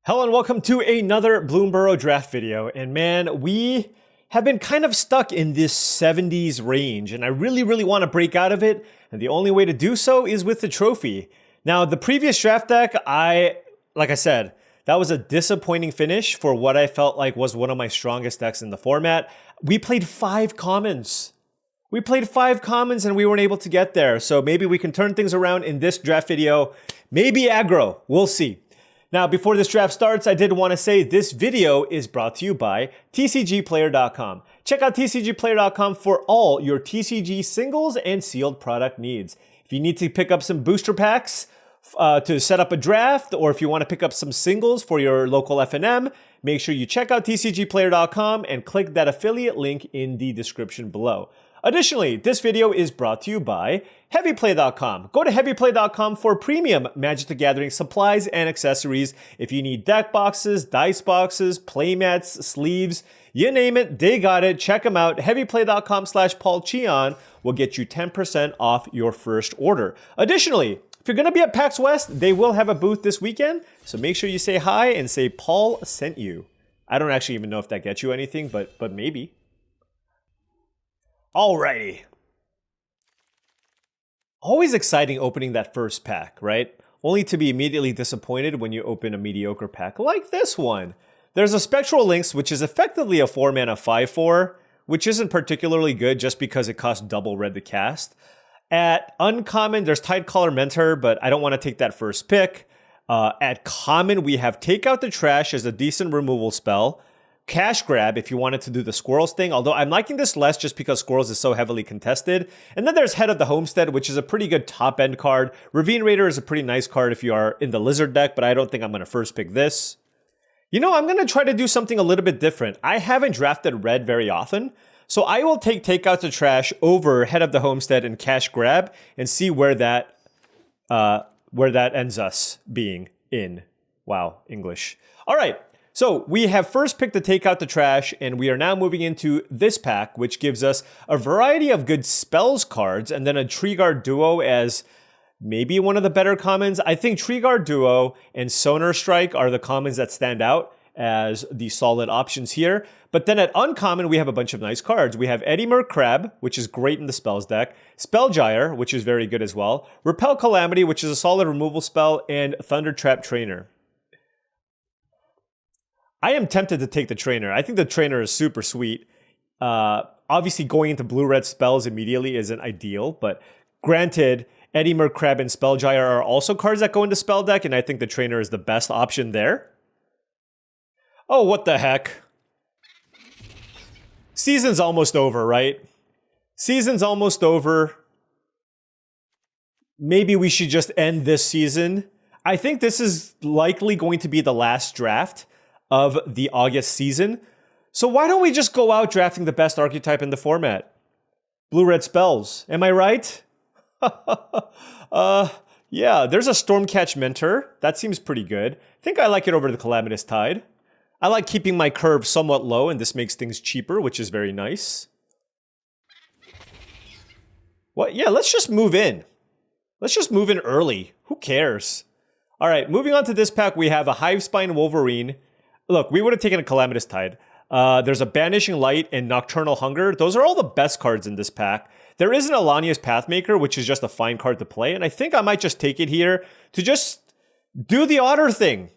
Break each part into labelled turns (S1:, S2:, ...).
S1: Hello and welcome to another Bloomburrow draft video. And man, we have been kind of stuck in this 70s range and I really want to break out of it. And the only way to do so is with the trophy. Now, the previous draft deck, like I said, that was a disappointing finish for what I felt like was one of my strongest decks in the format. We played 5 commons. We played 5 commons and we weren't able to get there. So maybe we can turn things around in this draft video. Maybe aggro, we'll see. Now, before this draft starts, I did want to say this video is brought to you by tcgplayer.com. Check out tcgplayer.com for all your TCG singles and sealed product needs. If you need to pick up some booster packs to set up a draft, or if you want to pick up some singles for your local FNM, make sure you check out tcgplayer.com and click that affiliate link in the description below. Additionally, this video is brought to you by heavyplay.com. Go to heavyplay.com for premium Magic the Gathering supplies and accessories. If you need deck boxes, dice boxes, playmats, sleeves, you name it, they got it. Check them out. heavyplay.com/paulcheon will get you 10% off your first order. Additionally, if you're going to be at PAX West, they will have a booth this weekend. So make sure you say hi and say Paul sent you. I don't actually even know if that gets you anything, but maybe. Alrighty. Always exciting opening that first pack, right? Only to be immediately disappointed when you open a mediocre pack like this one. There's a Spectral Lynx, which is effectively a 4-mana 5/4, which isn't particularly good just because it costs double red to cast. At uncommon, there's Tidecaller Mentor, but I don't want to take that first pick. At common, we have Take Out the Trash as a decent removal spell. Cash Grab if you wanted to do the Squirrels thing, although I'm liking this less just because Squirrels is so heavily contested. And then there's Head of the Homestead, which is a pretty good top-end card. Ravine Raider is a pretty nice card if you are in the Lizard deck, but I don't think I'm going to first pick this. You know, I'm going to try to do something a little bit different. I haven't drafted red very often, so I will take Out the Trash over Head of the Homestead and Cash Grab and see where that ends us being in. Wow, English. All right. So we have first picked to Take Out the Trash, and we are now moving into this pack, which gives us a variety of good spells cards, and then a Treeguard Duo as maybe one of the better commons. I think Treeguard Duo and Sonar Strike are the commons that stand out as the solid options here. But then at uncommon, we have a bunch of nice cards. We have Eddymer Crab, which is great in the spells deck, Spellgyre, which is very good as well, Repel Calamity, which is a solid removal spell, and Thundertrap Trainer. I am tempted to take the Trainer. I think the Trainer is super sweet. Obviously, going into blue-red spells immediately isn't ideal, but granted, Eddymer Crab and Spellgyre are also cards that go into spell deck, and I think the Trainer is the best option there. Oh, what the heck? Season's almost over, right? Season's almost over. Maybe we should just end this season. I think this is likely going to be the last draft of the August season. So why don't we just go out drafting the best archetype in the format? Blue-red spells. Am I right? Yeah, there's a Stormcatch Mentor. That seems pretty good. I think I like it over the Calamitous Tide. I like keeping my curve somewhat low, and this makes things cheaper, which is very nice. Well, yeah, let's just move in. Let's just move in early. Who cares? All right, moving on to this pack, we have a Hivespine Wolverine. Look, we would have taken a Calamitous Tide. There's a Banishing Light and Nocturnal Hunger. Those are all the best cards in this pack. There is an Alania's Pathmaker, which is just a fine card to play, and I think I might just take it here to just do the Otter thing.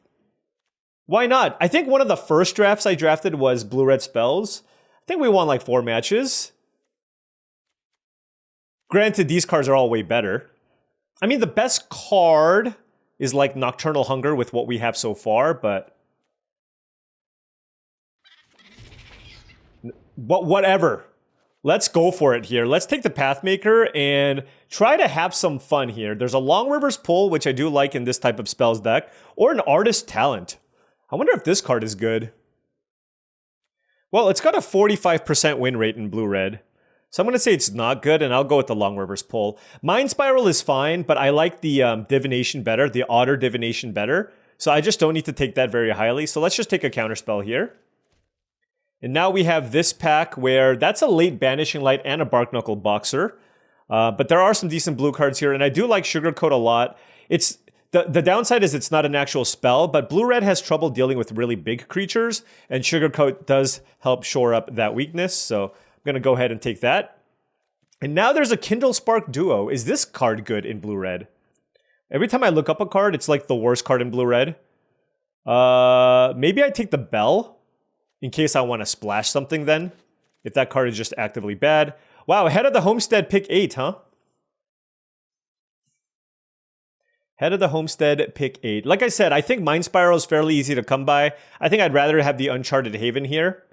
S1: Why not? I think one of the first drafts I drafted was blue-red spells. I think we won like 4 matches. Granted, these cards are all way better. I mean, the best card is like Nocturnal Hunger with what we have so far, but whatever. Let's go for it here. Let's take the Pathmaker and try to have some fun here. There's a Long River's Pull, which I do like in this type of spells deck, or an Artist Talent. I wonder if this card is good. Well, it's got a 45% win rate in blue-red. So I'm going to say it's not good, and I'll go with the Long River's Pull. Mind Spiral is fine, but I like the Divination better, the Otter Divination better. So I just don't need to take that very highly. So let's just take a Counterspell here. And now we have this pack where that's a late Banishing Light and a Barknuckle Boxer. But there are some decent blue cards here, and I do like Sugarcoat a lot. It's The downside is it's not an actual spell, but blue-red has trouble dealing with really big creatures, and Sugarcoat does help shore up that weakness, so I'm going to go ahead and take that. And now there's a Kindle Spark Duo. Is this card good in blue-red? Every time I look up a card, it's like the worst card in blue-red. Maybe I take the Bell in case I want to splash something then, if that card is just actively bad. Wow, Head of the Homestead, pick 8, huh? Head of the Homestead, pick 8. Like I said, I think Mind Spiral is fairly easy to come by. I think I'd rather have the Uncharted Haven here.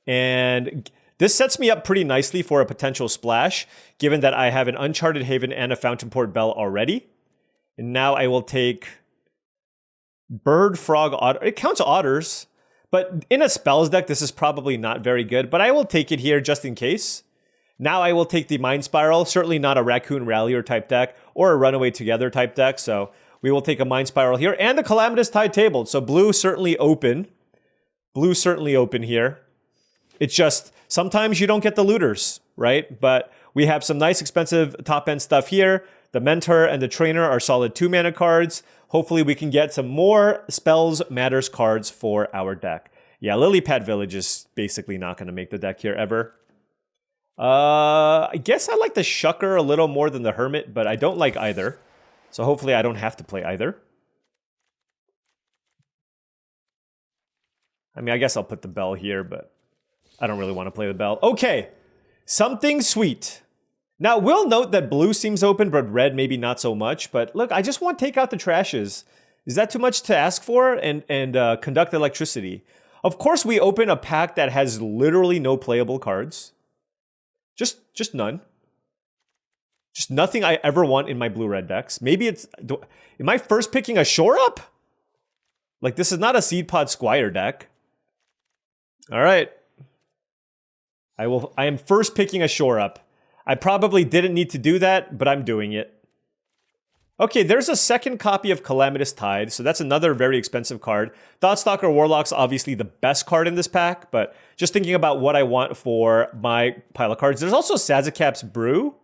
S1: And this sets me up pretty nicely for a potential splash, given that I have an Uncharted Haven and a Fountain Port Bell already. And now I will take Bird, Frog, Otter. It counts Otters, but in a spells deck, this is probably not very good, but I will take it here just in case. Now I will take the Mind Spiral, certainly not a Raccoon Rallier type deck or a Runaway Together type deck, so we will take a Mind Spiral here, and the Calamitous Tide tabled, so blue certainly open. Blue certainly open here. It's just, sometimes you don't get the looters, right? But we have some nice expensive top-end stuff here. The Mentor and the Trainer are solid 2-mana cards. Hopefully we can get some more Spells Matters cards for our deck. Yeah, Lilypad Village is basically not going to make the deck here ever. I guess I like the Shucker a little more than the Hermit, but I don't like either. So hopefully I don't have to play either. I mean, I guess I'll put the Bell here, but I don't really want to play the Bell. Okay, something sweet. Now, we'll note that blue seems open, but red maybe not so much. But look, I just want to take out the trashes. Is that too much to ask for? And conduct electricity. Of course, we open a pack that has literally no playable cards. Just none. Just nothing I ever want in my blue-red decks. Maybe it's... Am I first picking a Shore Up? Like, this is not a Seed Pod Squire deck. All right. I am first picking a Shore Up. I probably didn't need to do that, but I'm doing it. Okay, there's a second copy of Calamitous Tide, so that's another very expensive card. Thoughtstalker Warlock's obviously the best card in this pack, but just thinking about what I want for my pile of cards. There's also Sazakap's Brew,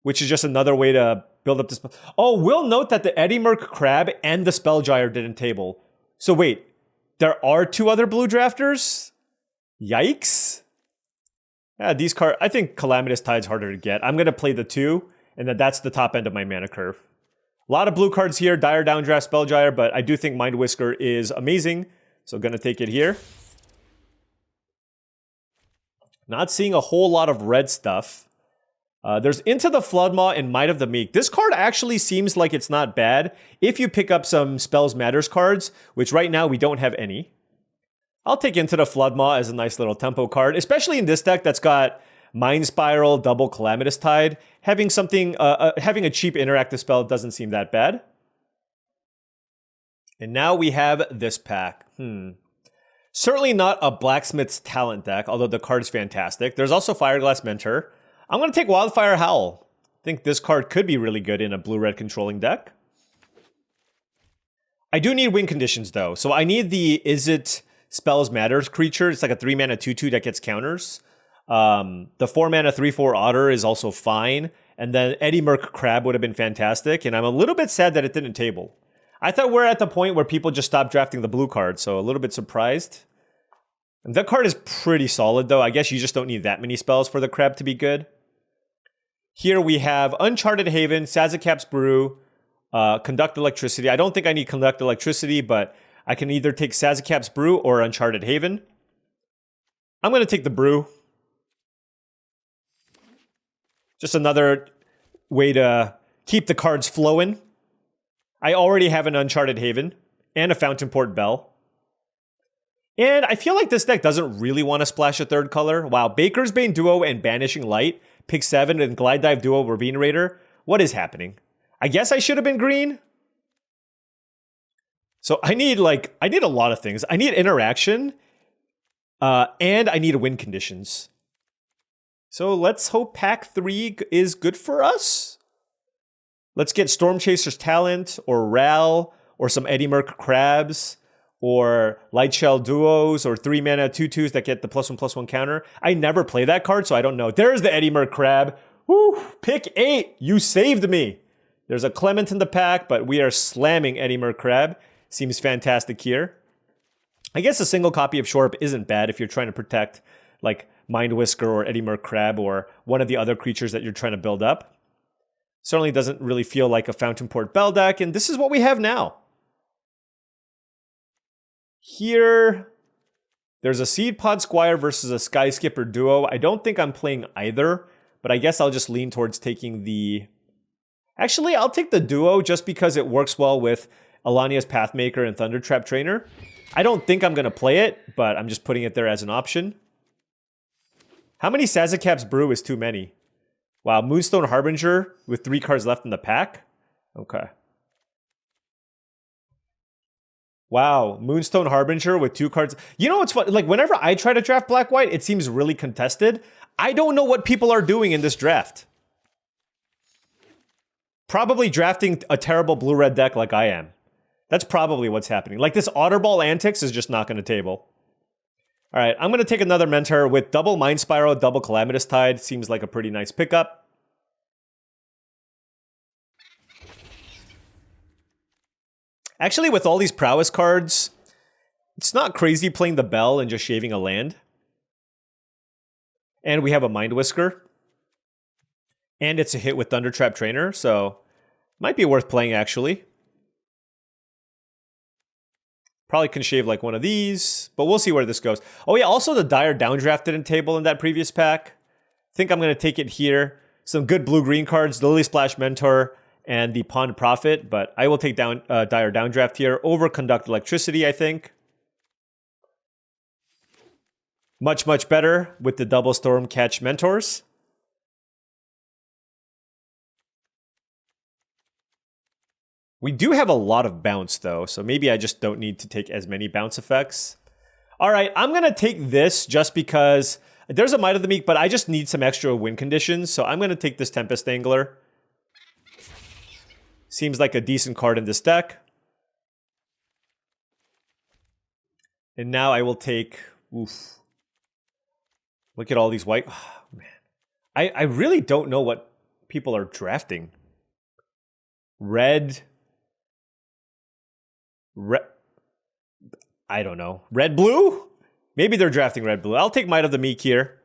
S1: which is just another way to build up this. Oh, we'll note that the Eddie Merc Crab and the Spellgyre didn't table. So wait, there are 2 other blue drafters? Yikes. Yeah, these cards, I think Calamitous Tide's harder to get. I'm going to play the 2, and then that's the top end of my mana curve. A lot of blue cards here, Dire Downdraft, Spellgyre, but I do think Mind Whisker is amazing, so going to take it here. Not seeing a whole lot of red stuff. There's Into the Floodmaw and Might of the Meek. This card actually seems like it's not bad if you pick up some Spells Matters cards, which right now we don't have any. I'll take Into the Floodmaw as a nice little tempo card, especially in this deck that's got Mind Spiral, double Calamitous Tide. Having something, having a cheap interactive spell doesn't seem that bad. And now we have this pack. Certainly not a Blacksmith's Talent deck, although the card's fantastic. There's also Fireglass Mentor. I'm going to take Wildfire Howl. I think this card could be really good in a blue-red controlling deck. I do need win conditions, though. So I need the Izzet Spells Matters creature. It's like a 3-mana 2/2 that gets counters. The 4-mana 3/4 Otter is also fine. And then Eddie Merc Crab would have been fantastic. And I'm a little bit sad that it didn't table. I thought we're at the point where people just stopped drafting the blue card, so a little bit surprised. And that card is pretty solid, though. I guess you just don't need that many spells for the Crab to be good. Here we have Uncharted Haven, Sazakap's Brew, Conduct Electricity. I don't think I need Conduct Electricity, but I can either take Sazakap's Brew or Uncharted Haven. I'm going to take the Brew. Just another way to keep the cards flowing. I already have an Uncharted Haven and a Fountain Port Bell. And I feel like this deck doesn't really want to splash a third color. Wow, Baker's Bane Duo and Banishing Light, pick 7, and Glide Dive Duo Ravine Raider. What is happening? I guess I should have been green. So I need a lot of things. I need interaction, and I need win conditions. So let's hope pack 3 is good for us. Let's get Storm Chaser's Talent, or Ral, or some Eddie Merc Crabs, or Light Shell Duos, or 3-mana 2/2s that get the +1/+1 counter. I never play that card, so I don't know. There's the Eddie Merc Crab. Woo! Pick 8! You saved me! There's a Clement in the pack, but we are slamming Eddie Mer Crab. Seems fantastic here. I guess a single copy of Shorp isn't bad if you're trying to protect like Mind Whisker or Eddie Mer Crab or one of the other creatures that you're trying to build up. Certainly doesn't really feel like a Fountain Port Bell deck, and this is what we have now. Here, there's a Seed Pod Squire versus a Sky Skipper duo. I don't think I'm playing either, but I guess I'll just lean towards taking the... Actually, I'll take the duo just because it works well with Alania's Pathmaker and Thundertrap Trainer. I don't think I'm going to play it, but I'm just putting it there as an option. How many Sazakap's Brew is too many? Wow, Moonstone Harbinger with 3 cards left in the pack? Okay. Wow, Moonstone Harbinger with 2 cards. You know what's fun? Like, whenever I try to draft Black-White, it seems really contested. I don't know what people are doing in this draft. Probably drafting a terrible blue-red deck like I am. That's probably what's happening. Like, this Otterball antics is just not going to table. All right, I'm going to take another Mentor with double Mind Spiral, double Calamitous Tide. Seems like a pretty nice pickup. Actually, with all these Prowess cards, it's not crazy playing the Bell and just shaving a land. And we have a Mind Whisker. And it's a hit with Thundertrap Trainer, so might be worth playing, actually. Probably can shave like one of these, but we'll see where this goes. Oh yeah, also the Dire Downdraft didn't table in that previous pack. Think I'm going to take it here. Some good blue-green cards, the Lily Splash Mentor and the Pond Prophet, but I will take down Dire Downdraft here over Conduct Electricity, I think. Much, much better with the double Storm Catch Mentors. We do have a lot of bounce, though, so maybe I just don't need to take as many bounce effects. All right, I'm going to take this just because there's a Might of the Meek, but I just need some extra win conditions, so I'm going to take this Tempest Angler. Seems like a decent card in this deck. And now I will take... Oof. Look at all these white... Oh, man. I really don't know what people are drafting. Red... I don't know. Red blue? Maybe they're drafting red blue. I'll take Might of the Meek here.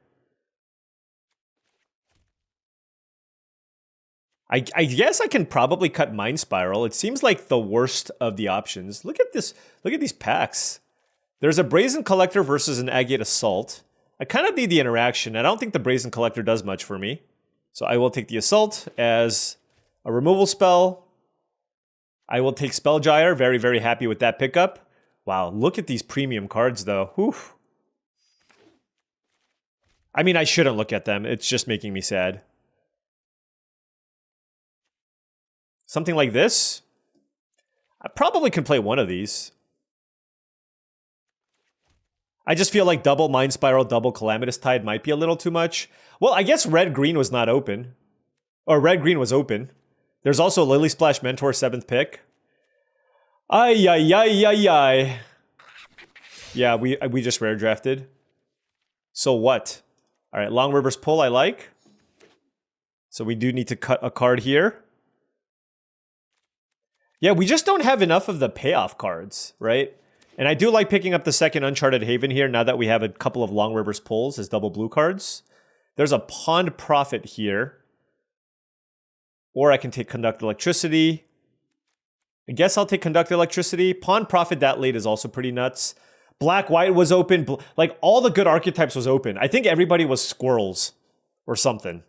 S1: I guess I can probably cut Mind Spiral. It seems like the worst of the options. Look at this. Look at these packs. There's a Brazen Collector versus an Agate Assault. I kind of need the interaction. I don't think the Brazen Collector does much for me. So I will take the Assault as a removal spell. I will take Spellgyre. Very, very happy with that pickup. Wow, look at these premium cards, though. Whew. I mean, I shouldn't look at them. It's just making me sad. Something like this? I probably can play one of these. I just feel like double Mind Spiral, double Calamitous Tide might be a little too much. Well, I guess red-green was not open. Or red-green was open. There's also Lily Splash Mentor, 7th pick. Ay, ay, ay, ay, ay. Yeah, we just rare drafted. So what? All right, Long River's Pull I like. So we do need to cut a card here. Yeah, we just don't have enough of the payoff cards, right? And I do like picking up the second Uncharted Haven here now that we have a couple of Long River's Pulls as double blue cards. There's a Pond Prophet here. Or I can take Conduct Electricity. I guess I'll take Conduct Electricity. Pond Prophet that late is also pretty nuts. Black-White was open. Like, all the good archetypes was open. I think everybody was squirrels or something.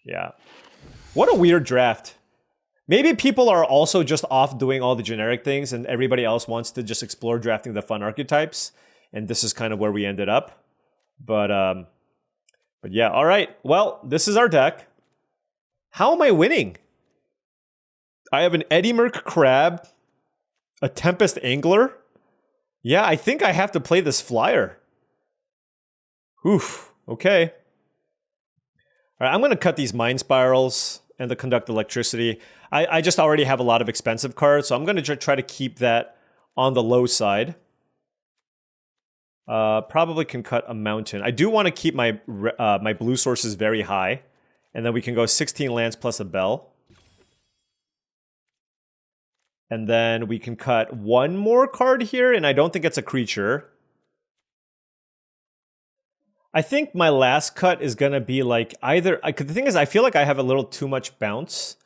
S1: Yeah. What a weird draft. Maybe people are also just off doing all the generic things and everybody else wants to just explore drafting the fun archetypes. And this is kind of where we ended up. But yeah, all right. Well, this is our deck. How am I winning? I have an Eddie Merc Crab, a Tempest Angler. Yeah, I think I have to play this flyer. Oof, okay. All right, I'm going to cut these Mind Spirals and the Conduct Electricity. I just already have a lot of expensive cards, so I'm going to try to keep that on the low side. Probably can cut a mountain. I do want to keep my my blue sources very high. And then we can go 16 lands plus a bell. And then we can cut one more card here, and I don't think it's a creature. I think my last cut is going to be like either... the thing is, I feel like I have a little too much bounce.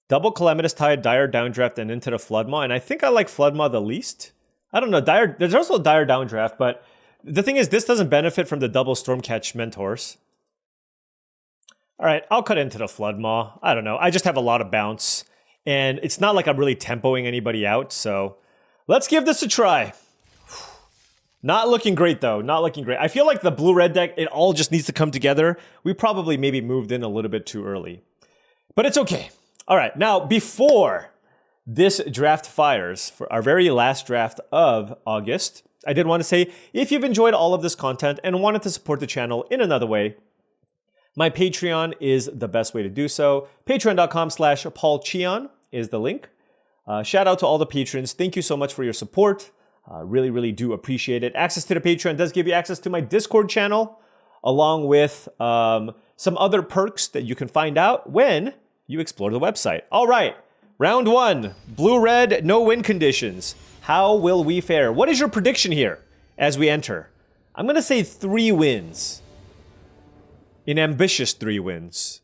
S1: Double Calamitous Tide, Dire Downdraft, and into the Floodmaw. And I think I like Floodmaw the least. I don't know. There's also Dire Downdraft, but the thing is, this doesn't benefit from the double Stormcatch Mentors. All right, I'll cut into the Floodmaw. I don't know. I just have a lot of bounce. And it's not like I'm really tempoing anybody out, so let's give this a try. Not looking great, though. Not looking great. I feel like the blue-red deck, it all just needs to come together. We probably maybe moved in a little bit too early. But it's okay. All right, now, before this draft fires, for our very last draft of August, I did want to say, if you've enjoyed all of this content and wanted to support the channel in another way, my Patreon is the best way to do so. Patreon.com/paulcheon is the link. Shout out to all the patrons. Thank you so much for your support. Really, really do appreciate it. Access to the Patreon does give you access to my Discord channel, along with some other perks that you can find out when you explore the website. All right, round one, blue-red, no win conditions. How will we fare? What is your prediction here as we enter? I'm going to say 3 wins. An ambitious 3 wins.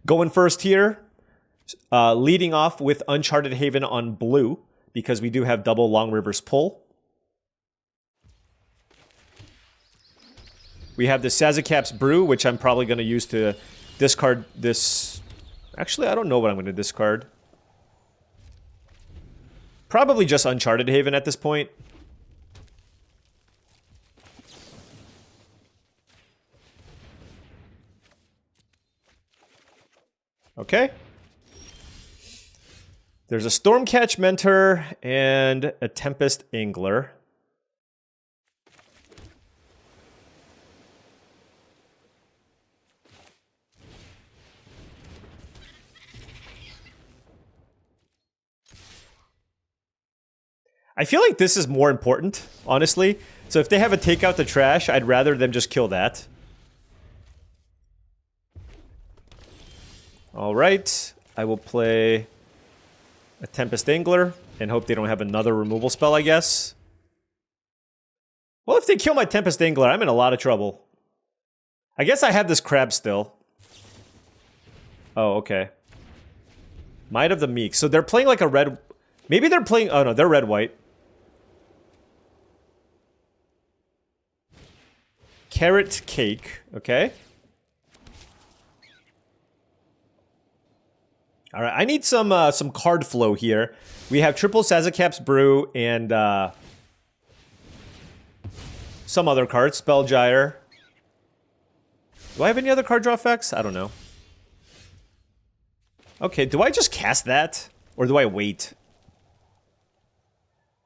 S1: Going first here, leading off with Uncharted Haven on blue, because we do have double Long River's Pull. We have the Sazakap's Brew, which I'm probably going to use to discard this. Actually, I don't know what I'm going to discard. Probably just Uncharted Haven at this point. Okay. There's a Stormcatch Mentor and a Tempest Angler. I feel like this is more important, honestly. So if they have a Take Out the Trash, I'd rather them just kill that. All right, I will play a Tempest Angler and hope they don't have another removal spell, I guess. Well, if they kill my Tempest Angler, I'm in a lot of trouble. I guess I have this crab still. Oh, okay. Might of the Meek. So they're playing like a red... Maybe they're playing... Oh, no, they're red-white. Carrot Cake. Okay. All right, I need some card flow here. We have triple Sazakap's Brew and some other cards. Spellgyre. Do I have any other card draw effects? I don't know. Okay, do I just cast that? Or do I wait?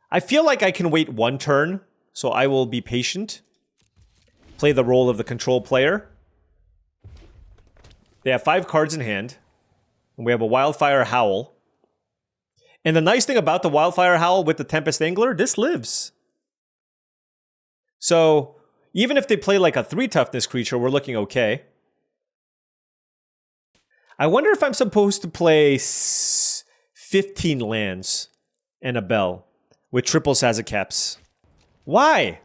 S1: I feel like I can wait 1 turn, so I will be patient. Play the role of the control player. They have 5 cards in hand. And we have a Wildfire Howl. And the nice thing about the Wildfire Howl with the Tempest Angler, this lives. So, even if they play like a 3 toughness creature, we're looking okay. I wonder if I'm supposed to play 15 lands and a bell with triple Sazakaps. Why?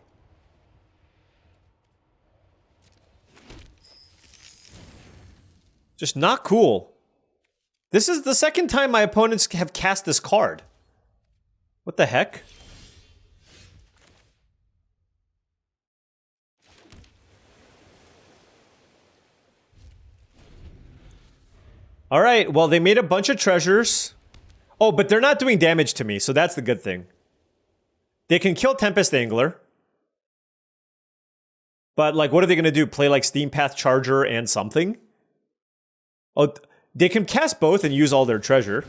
S1: Just not cool. This is the second time my opponents have cast this card. What the heck? All right, well, they made a bunch of treasures. Oh, but they're not doing damage to me, so that's the good thing. They can kill Tempest Angler. But, like, what are they going to do? Play, like, Steam Path Charger and something? Oh, they can cast both and use all their treasure.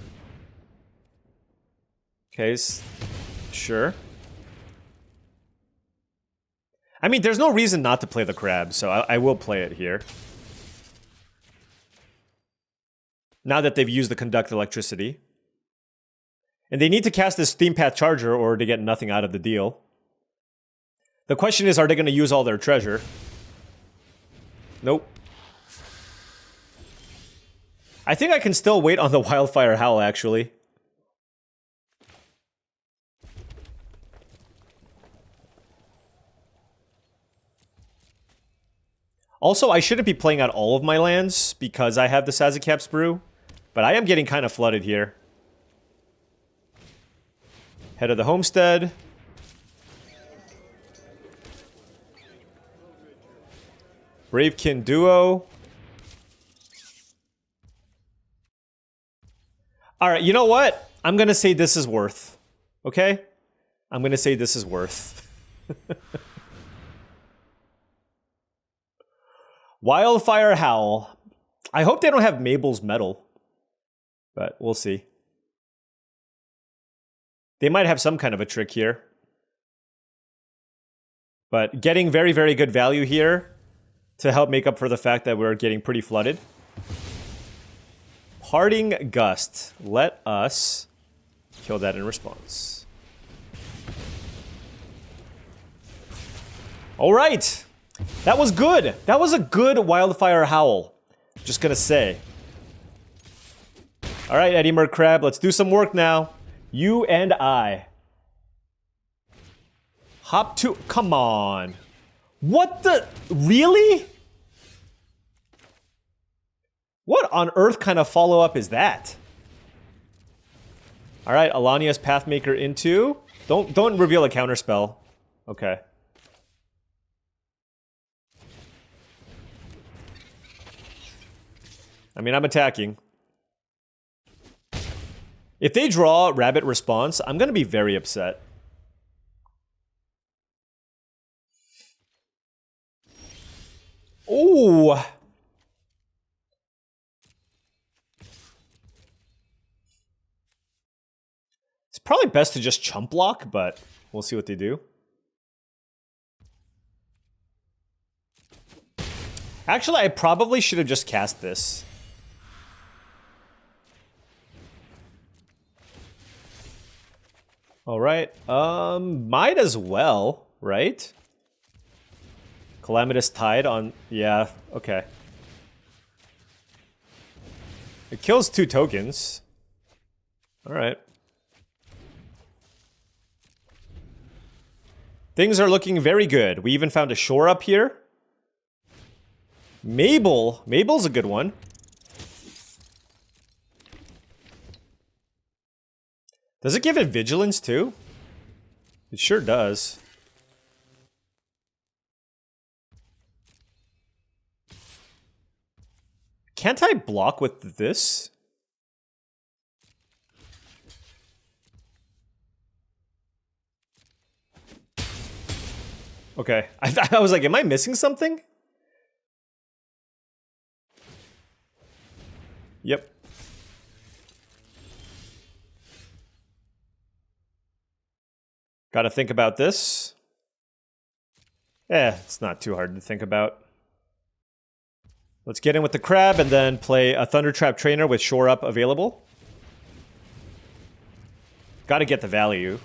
S1: Okay, sure. I mean, there's no reason not to play the crab, so I will play it here. Now that they've used the Conduct Electricity. And they need to cast this Steam Path Charger or to get nothing out of the deal. The question is, are they going to use all their treasure? Nope. I think I can still wait on the Wildfire Howl, actually. Also, I shouldn't be playing out all of my lands because I have the Sazakap's Brew, but I am getting kind of flooded here. Head of the Homestead. Bravekin Duo. All right, you know what? I'm going to say this is worth. Okay? I'm going to say this is worth. Wildfire Howl. I hope they don't have Mabel's Metal. But we'll see. They might have some kind of a trick here. But getting very, very good value here to help make up for the fact that we're getting pretty flooded. Parting Gust. Let us kill that in response. All right. That was good. That was a good Wildfire Howl. Just gonna say. All right, Eddie Mercrab, let's do some work now. You and I. Hop to... Come on. What the... Really? What on earth kind of follow-up is that? All right, Alania's Pathmaker into... Don't reveal a counterspell. Okay. I mean, I'm attacking. If they draw Rabbit Response, I'm going to be very upset. Ooh. It's probably best to just chump block, but we'll see what they do. Actually, I probably should have just cast this. All right, might as well, right? Calamitous Tide on, yeah, okay. It kills 2 tokens. All right. Things are looking very good. We even found a shore up here. Mabel's a good one. Does it give it vigilance too? It sure does. Can't I block with this? Okay, I was like, am I missing something? Yep. Gotta think about this. It's not too hard to think about. Let's get in with the crab and then play a Thundertrap Trainer with Shore Up available. Gotta get the value.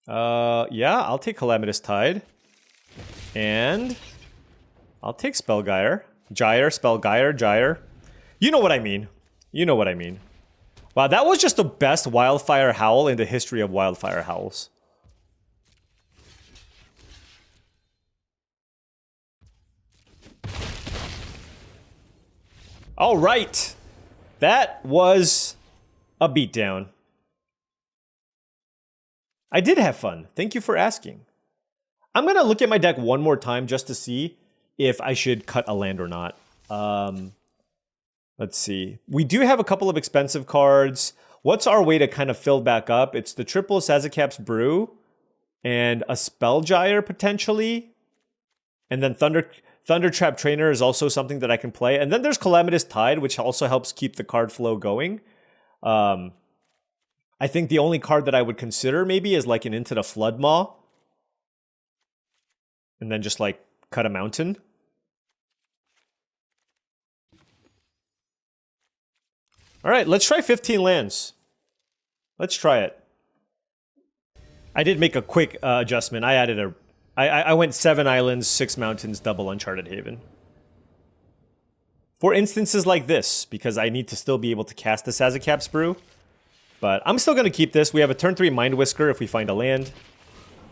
S1: Yeah, I'll take Calamitous Tide. And I'll take Spellgyre. Spellgyre. You know what I mean. You know what I mean. Wow, that was just the best Wildfire Howl in the history of Wildfire Howls. All right. That was a beatdown. I did have fun. Thank you for asking. I'm going to look at my deck one more time just to see if I should cut a land or not. Let's see. We do have a couple of expensive cards. What's our way to kind of fill back up? It's the triple Sazakap's Brew and a Spellgyre potentially. And then Thundertrap Trainer is also something that I can play. And then there's Calamitous Tide, which also helps keep the card flow going. I think the only card that I would consider maybe is like an Into the Floodmaw. And then just like cut a mountain. All right, let's try 15 lands. Let's try it. I did make a quick adjustment. I added a... I went 7 islands, 6 mountains, double Uncharted Haven. For instances like this, because I need to still be able to cast this as a cap sprue. But I'm still going to keep this. We have a turn 3 Mind Whisker if we find a land.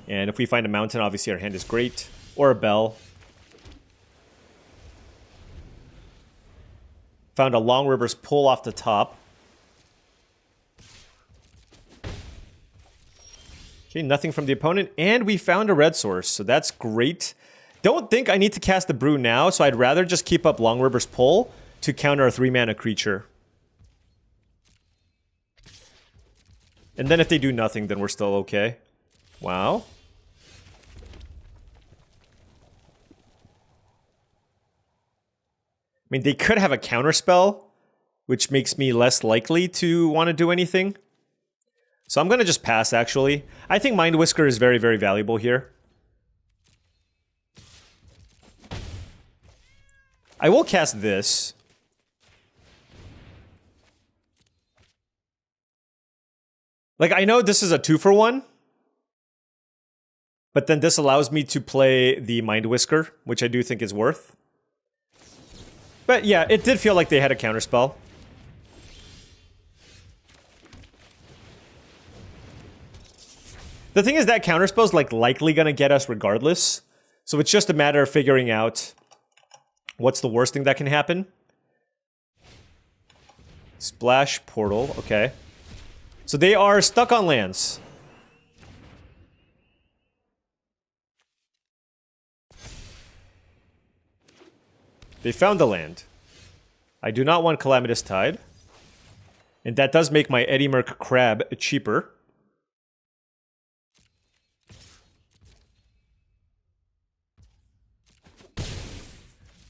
S1: And if we find a mountain, obviously our hand is great. Or a bell. Found a Long River's Pull off the top. Okay, nothing from the opponent. And we found a red source, so that's great. Don't think I need to cast the brew now, so I'd rather just keep up Long River's Pull to counter a 3-mana creature. And then if they do nothing, then we're still okay. Wow. I mean, they could have a counterspell, which makes me less likely to want to do anything. So I'm going to just pass, actually. I think Mind Whisker is very, very valuable here. I will cast this. Like, I know this is a 2-for-1. But then this allows me to play the Mind Whisker, which I do think is worth. But yeah, it did feel like they had a counterspell. The thing is that counterspell is like likely going to get us regardless. So it's just a matter of figuring out what's the worst thing that can happen. Splash Portal, okay. So they are stuck on lands. They found the land. I do not want Calamitous Tide. And that does make my Eddie Merc Crab cheaper.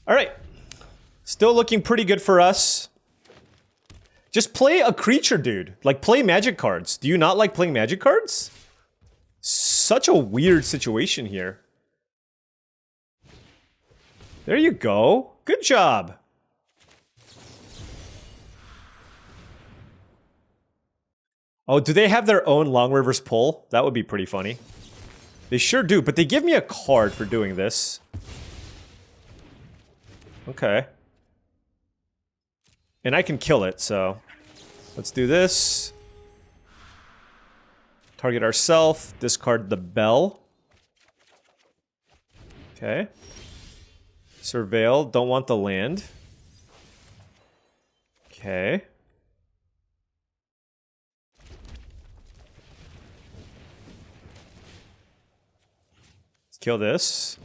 S1: Alright. Still looking pretty good for us. Just play a creature, dude. Like, play Magic cards. Do you not like playing Magic cards? Such a weird situation here. There you go. Good job. Oh, do they have their own Long River's Pull? That would be pretty funny. They sure do, but they give me a card for doing this. Okay. And I can kill it, so... Let's do this. Target ourselves. Discard the bell. Okay. Surveil. Don't want the land. Okay. Let's kill this.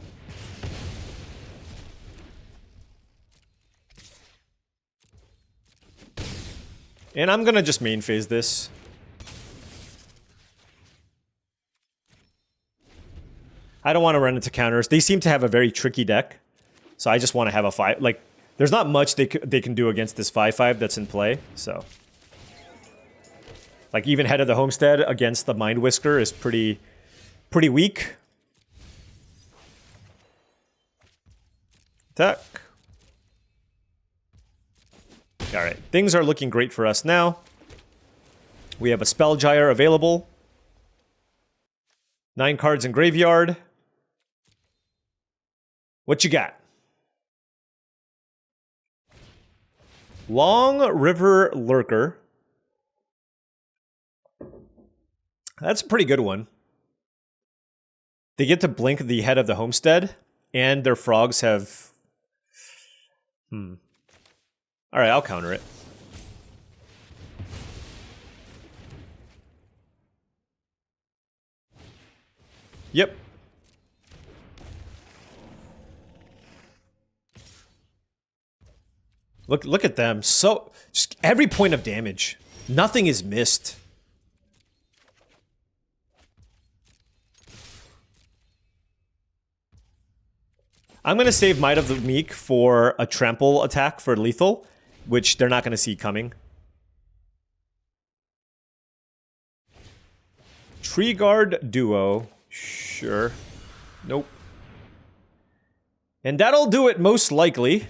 S1: And I'm gonna just main phase this. I don't want to run into counters. They seem to have a very tricky deck. So I just want to have a 5. Like, there's not much they can do against this 5/5 that's in play, so. Like, even Head of the Homestead against the Mind Whisker is pretty weak. Attack. Alright, things are looking great for us now. We have a Spell Gyre available. 9 cards in graveyard. What you got? Long River Lurker. That's a pretty good one. They get to blink the Head of the Homestead, and their frogs have... Alright, I'll counter it. Yep. Look at them. So, just every point of damage. Nothing is missed. I'm going to save Might of the Meek for a trample attack for lethal, which they're not going to see coming. Tree Guard Duo. Sure. Nope. And that'll do it most likely.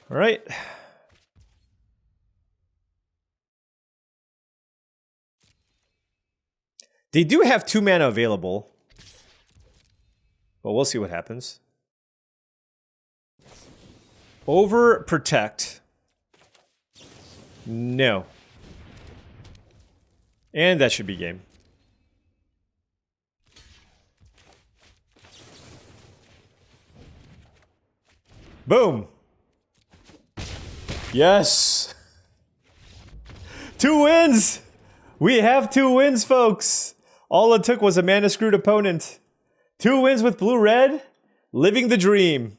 S1: All right. They do have 2 mana available. But we'll see what happens. Overprotect. No. And that should be game. Boom. Yes. 2 wins. We have 2 wins, folks. All it took was a mana screwed opponent. 2 wins with blue-red. Living the dream.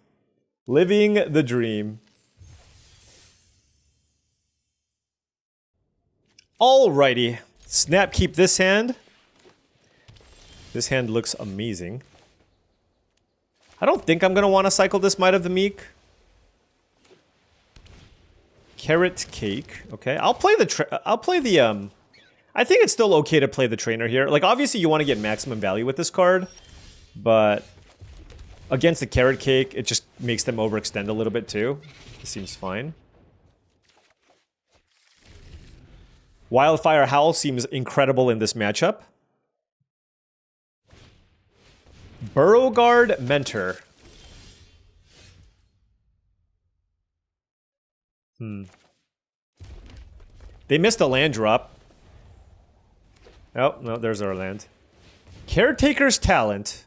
S1: Living the dream. Alrighty. Snap keep this hand. This hand looks amazing. I don't think I'm gonna want to cycle this Might of the Meek. Carrot Cake. Okay, I'll play the I think it's still okay to play the trainer here. Like, obviously you want to get maximum value with this card, but against the Carrot Cake, it just makes them overextend a little bit too. It seems fine. Wildfire Howl seems incredible in this matchup. Burrowguard Mentor. They missed a land drop. Oh, no, there's our land. Caretaker's Talent.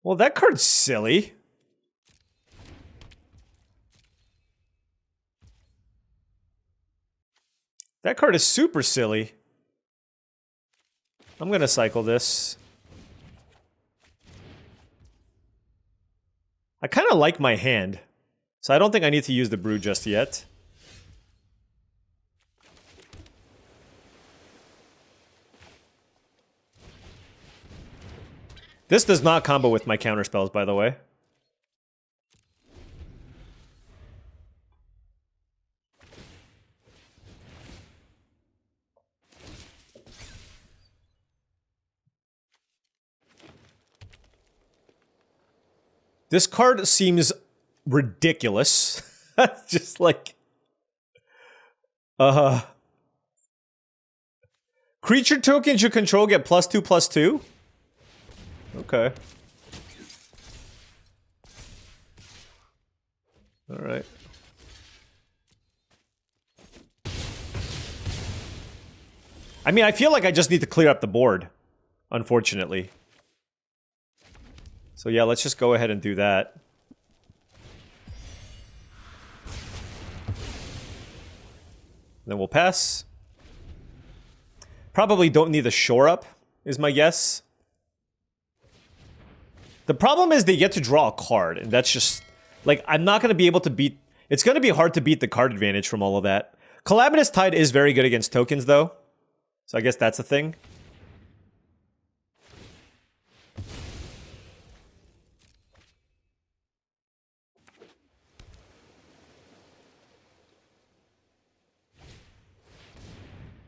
S1: Well, that card's silly. That card is super silly. I'm gonna cycle this. I kind of like my hand, so I don't think I need to use the brew just yet. This does not combo with my counter spells, by the way. This card seems ridiculous. Just like... Creature tokens you control get +2/+2? Okay. Alright. I mean, I feel like I just need to clear up the board, unfortunately. So yeah, let's just go ahead and do that. Then we'll pass. Probably don't need the shore up, is my guess. The problem is they get to draw a card, and that's just... Like, I'm not going to be able to beat... It's going to be hard to beat the card advantage from all of that. Calamitous Tide is very good against tokens, though. So I guess that's a thing.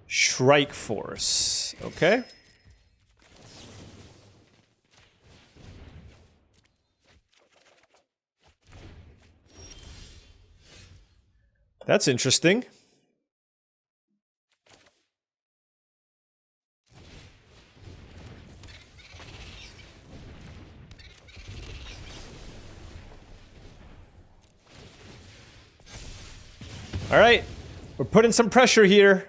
S1: Shrike Force. Okay. That's interesting. All right. We're putting some pressure here.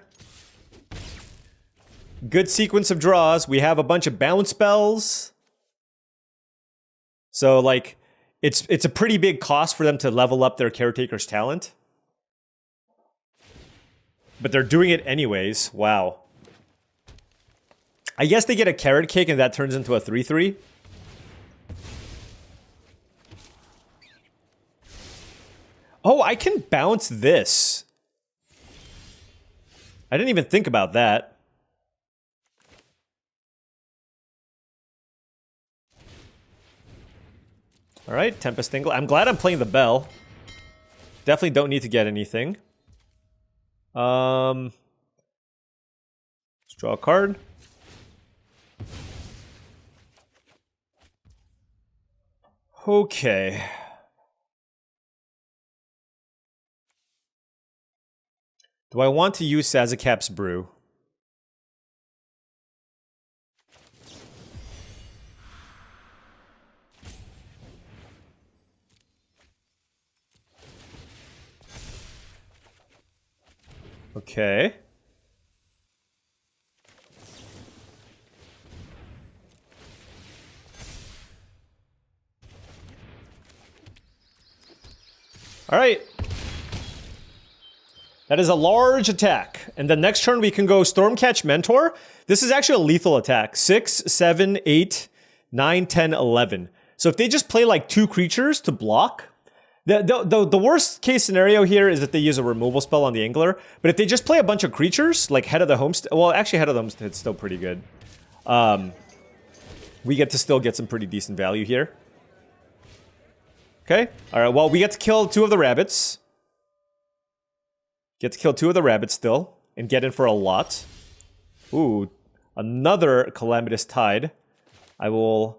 S1: Good sequence of draws. We have a bunch of bounce spells. So, like, it's a pretty big cost for them to level up their Caretaker's Talent. But they're doing it anyways. Wow. I guess they get a Carrot Cake and that turns into a 3/3. Oh, I can bounce this. I didn't even think about that. All right, Tempest Tingle. I'm glad I'm playing the Bell. Definitely don't need to get anything. Let's draw a card. Okay. Do I want to use Sazakap's Brew? Okay. All right. That is a large attack. And the next turn we can go Stormcatch Mentor. This is actually a lethal attack. 6, 7, 8, 9, 10, 11. So if they just play like 2 creatures to block, the worst case scenario here is that they use a removal spell on the Angler. But if they just play a bunch of creatures, like Head of the Homestead, well, actually Head of the Homestead's still pretty good. We get to still get some pretty decent value here. Okay, alright, well, we get to kill 2 of the rabbits. Get to kill 2 of the rabbits still, and get in for a lot. Ooh, another Calamitous Tide. I will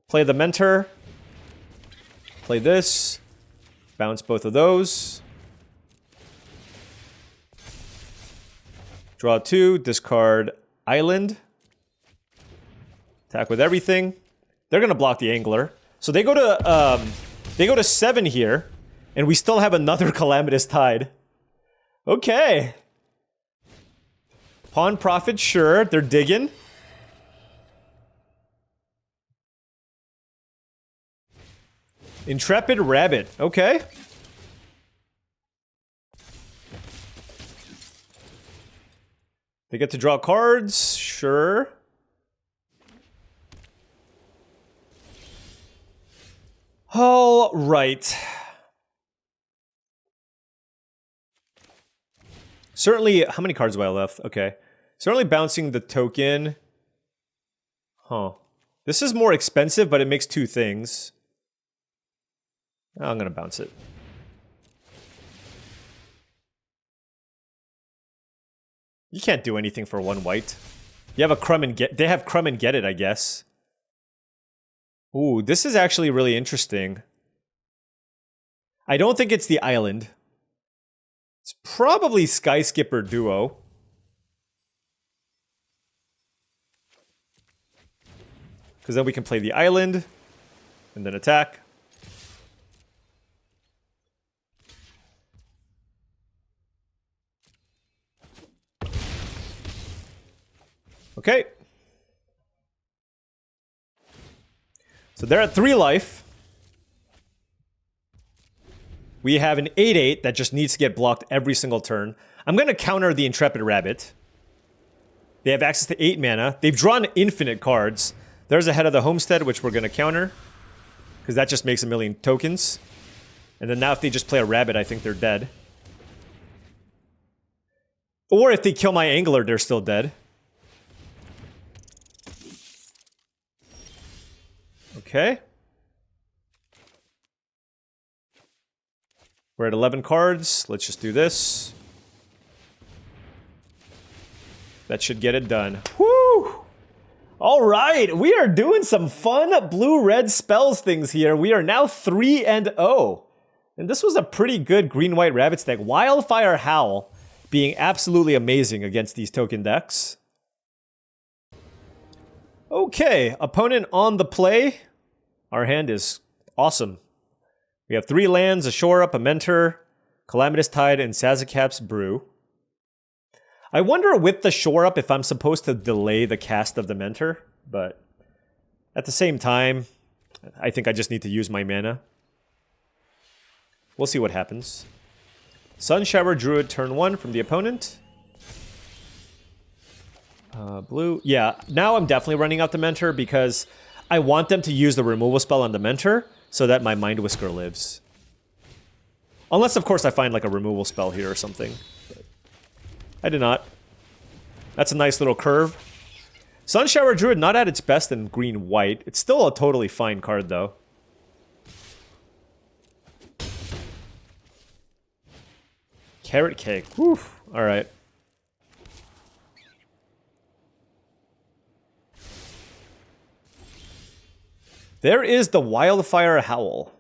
S1: play the Mentor. Play this. Bounce both of those. Draw 2, discard Island. Attack with everything. They're gonna block the Angler. So they go to 7 here, and we still have another Calamitous Tide. Okay. Pawn Profit, sure, they're digging. Intrepid Rabbit, okay. They get to draw cards, sure. All right. Certainly, how many cards do I have left? Okay. Certainly bouncing the token. Huh. This is more expensive, but it makes 2 things. I'm gonna bounce it. You can't do anything for 1 white. You have a Crumb and Get. They have Crumb and Get It, I guess. Ooh, this is actually really interesting. I don't think it's the Island. It's probably Sky Skipper Duo. Because then we can play the Island, and then attack. Okay. So they're at 3 life. We have an 8/8 that just needs to get blocked every single turn. I'm going to counter the Intrepid Rabbit. They have access to 8 mana. They've drawn infinite cards. There's a Head of the Homestead, which we're going to counter. Because that just makes a million tokens. And then now if they just play a rabbit, I think they're dead. Or if they kill my Angler, they're still dead. Okay. We're at 11 cards. Let's just do this. That should get it done. Woo! All right, we are doing some fun blue-red spells things here. We are now 3-0. And this was a pretty good green-white rabbit deck. Wildfire Howl being absolutely amazing against these token decks. Okay, opponent on the play. Our hand is awesome. We have 3 lands, a Shore Up, a Mentor, Calamitous Tide, and Sazakap's Brew. I wonder with the Shore Up if I'm supposed to delay the cast of the Mentor, but at the same time, I think I just need to use my mana. We'll see what happens. Sunshower Druid turn 1 from the opponent. Blue. Yeah, now I'm definitely running out the Mentor because I want them to use the removal spell on the Mentor so that my Mind Whisker lives. Unless, of course, I find like a removal spell here or something. But I did not. That's a nice little curve. Sunshower Druid not at its best in green-white. It's still a totally fine card, though. Carrot Cake. Whew. Alright. There is the Wildfire Howl.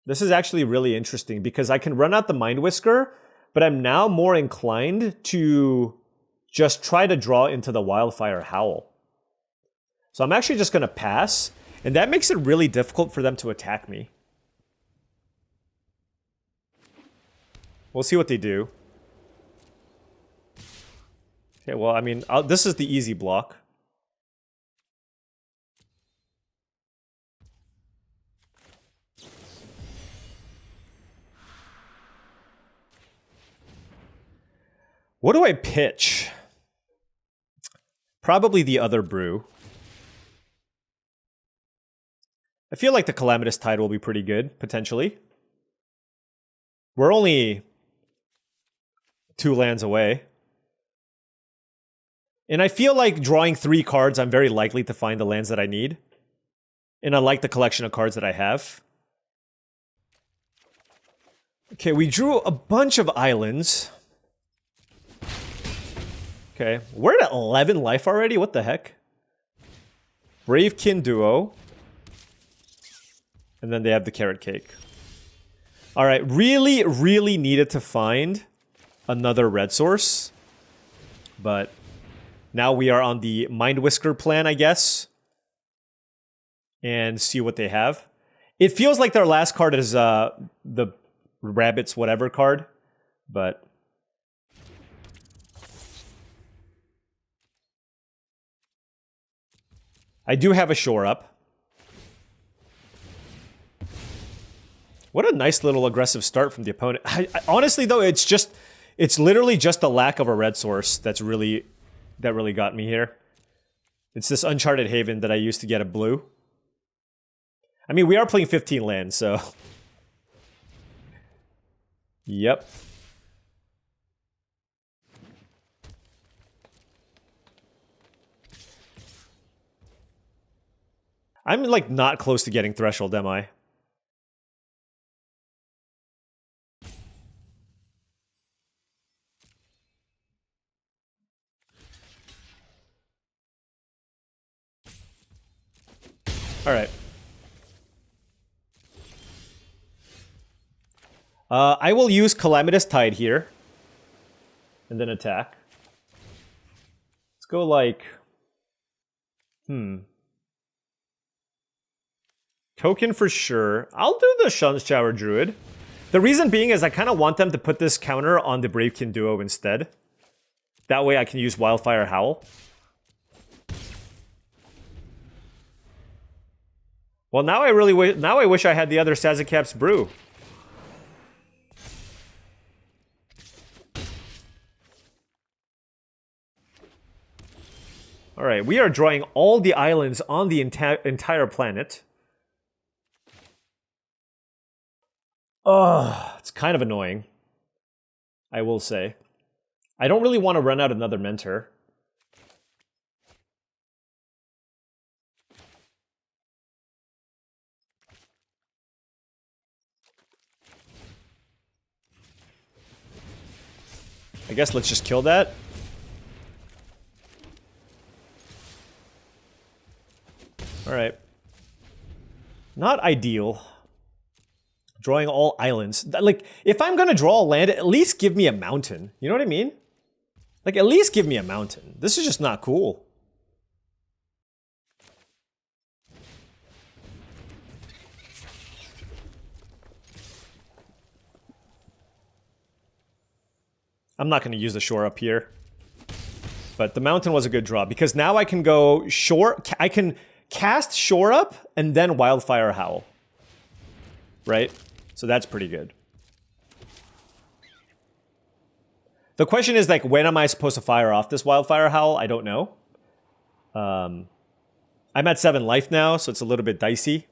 S1: This is actually really interesting because I can run out the Mind Whisker, but I'm now more inclined to just try to draw into the Wildfire Howl. So I'm actually just going to pass, and that makes it really difficult for them to attack me. We'll see what they do. Okay, well, I mean, this is the easy block. What do I pitch? Probably the other brew. I feel like the Calamitous Tide will be pretty good, potentially. We're only 2 lands away. And I feel like drawing 3 cards, I'm very likely to find the lands that I need. And I like the collection of cards that I have. Okay, we drew a bunch of islands. Okay, we're at 11 life already? What the heck? Bravekin Duo. And then they have the Carrot Cake. Alright, really, really needed to find another red source. But now we are on the Mind Whisker plan, I guess. And see what they have. It feels like their last card is the Rabbits whatever card. But I do have a Shore Up. What a nice little aggressive start from the opponent. Honestly, though, it's literally just the lack of a red source that really got me here. It's this Uncharted Haven that I used to get a blue. I mean, we are playing 15 lands, so... Yep. I'm, like, not close to getting Threshold, am I? Alright. I will use Calamitous Tide here. And then attack. Let's go like... Token for sure. I'll do the Shower Druid. The reason being is I kind of want them to put this counter on the Bravekin Duo instead. That way I can use Wildfire Howl. Well, now I really wish I had the other Sazakap's Brew. Alright, we are drawing all the islands on the entire planet. Ugh, it's kind of annoying. I will say. I don't really want to run out another Mentor. I guess let's just kill that. Alright. Not ideal. Drawing all islands. Like, if I'm gonna draw a land, at least give me a mountain. You know what I mean? Like, at least give me a mountain. This is just not cool. I'm not gonna use the Shore Up here. But the mountain was a good draw, because now I can go I can cast Shore Up and then Wildfire Howl. Right? So that's pretty good. The question is, like, when am I supposed to fire off this Wildfire Howl? I don't know. I'm at 7 life now, so it's a little bit dicey.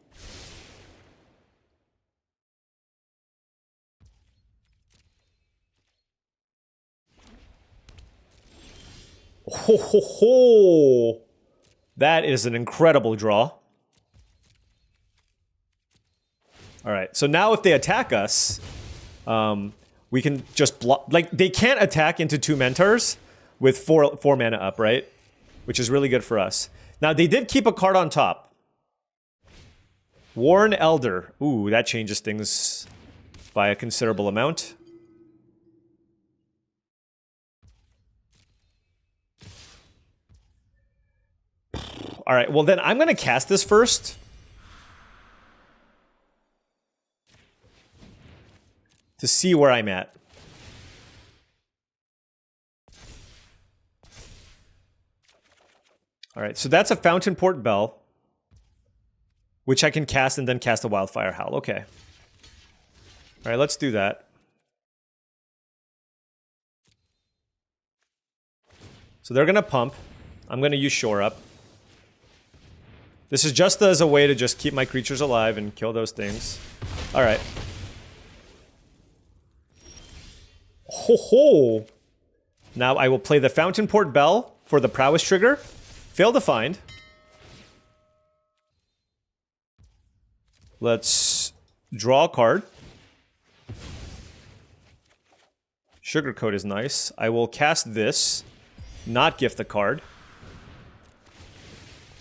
S1: Ho ho ho! That is an incredible draw. Alright, so now if they attack us, we can just block... Like, they can't attack into 2 Mentors with 4 mana up, right? Which is really good for us. Now, they did keep a card on top. Worn Elder. Ooh, that changes things by a considerable amount. Alright, well then I'm gonna cast this first. To see where I'm at. Alright, so that's a Fountain Port Bell. Which I can cast and then cast a Wildfire Howl. Okay. Alright, let's do that. So they're gonna pump. I'm gonna use Shore Up. This is just as a way to just keep my creatures alive and kill those things. Alright. Ho ho! Now I will play the Fountain Port Bell for the Prowess trigger. Fail to find. Let's draw a card. Sugarcoat is nice. I will cast this. Not gift the card.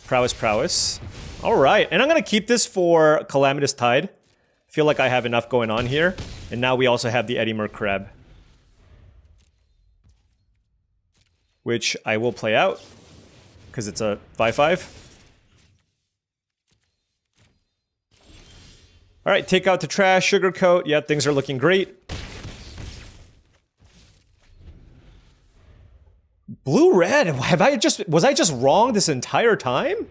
S1: Prowess, Prowess. Alright, and I'm gonna keep this for Calamitous Tide. I feel like I have enough going on here. And now we also have the Eddymer Crab. Which I will play out. Because it's a 5/5. Alright, take out the trash, Sugarcoat. Yeah, things are looking great. Blue-red? Was I just wrong this entire time?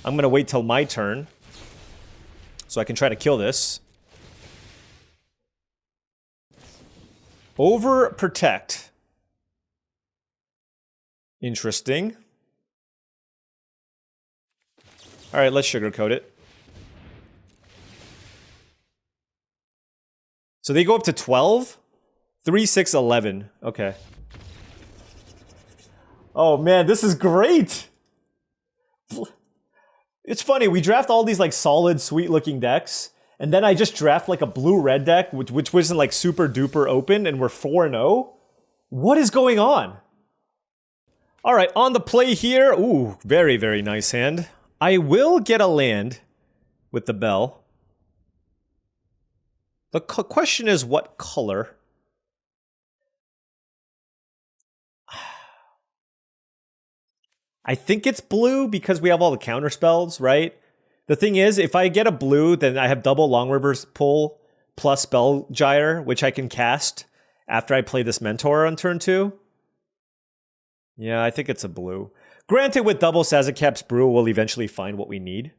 S1: I'm gonna wait till my turn. So I can try to kill this. Overprotect. Interesting. Alright, let's sugarcoat it. So they go up to 12? 3, 6, 11. Okay. Oh man, this is great! It's funny, we draft all these like solid, sweet-looking decks, and then I just draft like a blue-red deck, which wasn't like super-duper open, and we're 4-0? What is going on? Alright, on the play here. Ooh, very, very nice hand. I will get a land with the bell. The question is what color? I think it's blue because we have all the counter spells, right? The thing is, if I get a blue, then I have double Long River's pull plus Spell Gyre, which I can cast after I play this Mentor on turn 2. Yeah, I think it's a blue. Granted, with double Sazakap's Brew, we'll eventually find what we need.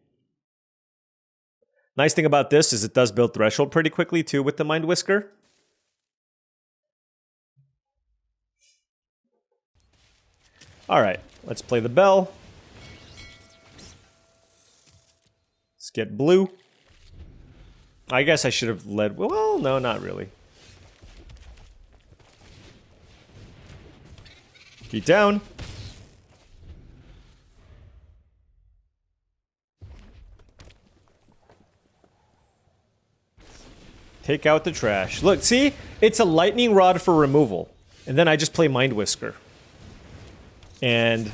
S1: Nice thing about this is it does build Threshold pretty quickly, too, with the Mind Whisker. Alright, let's play the bell. Let's get blue. I guess I should have led... Well, no, not really. Beat down. Take out the trash. Look, see? It's a Lightning Rod for removal. And then I just play Mind Whisker. And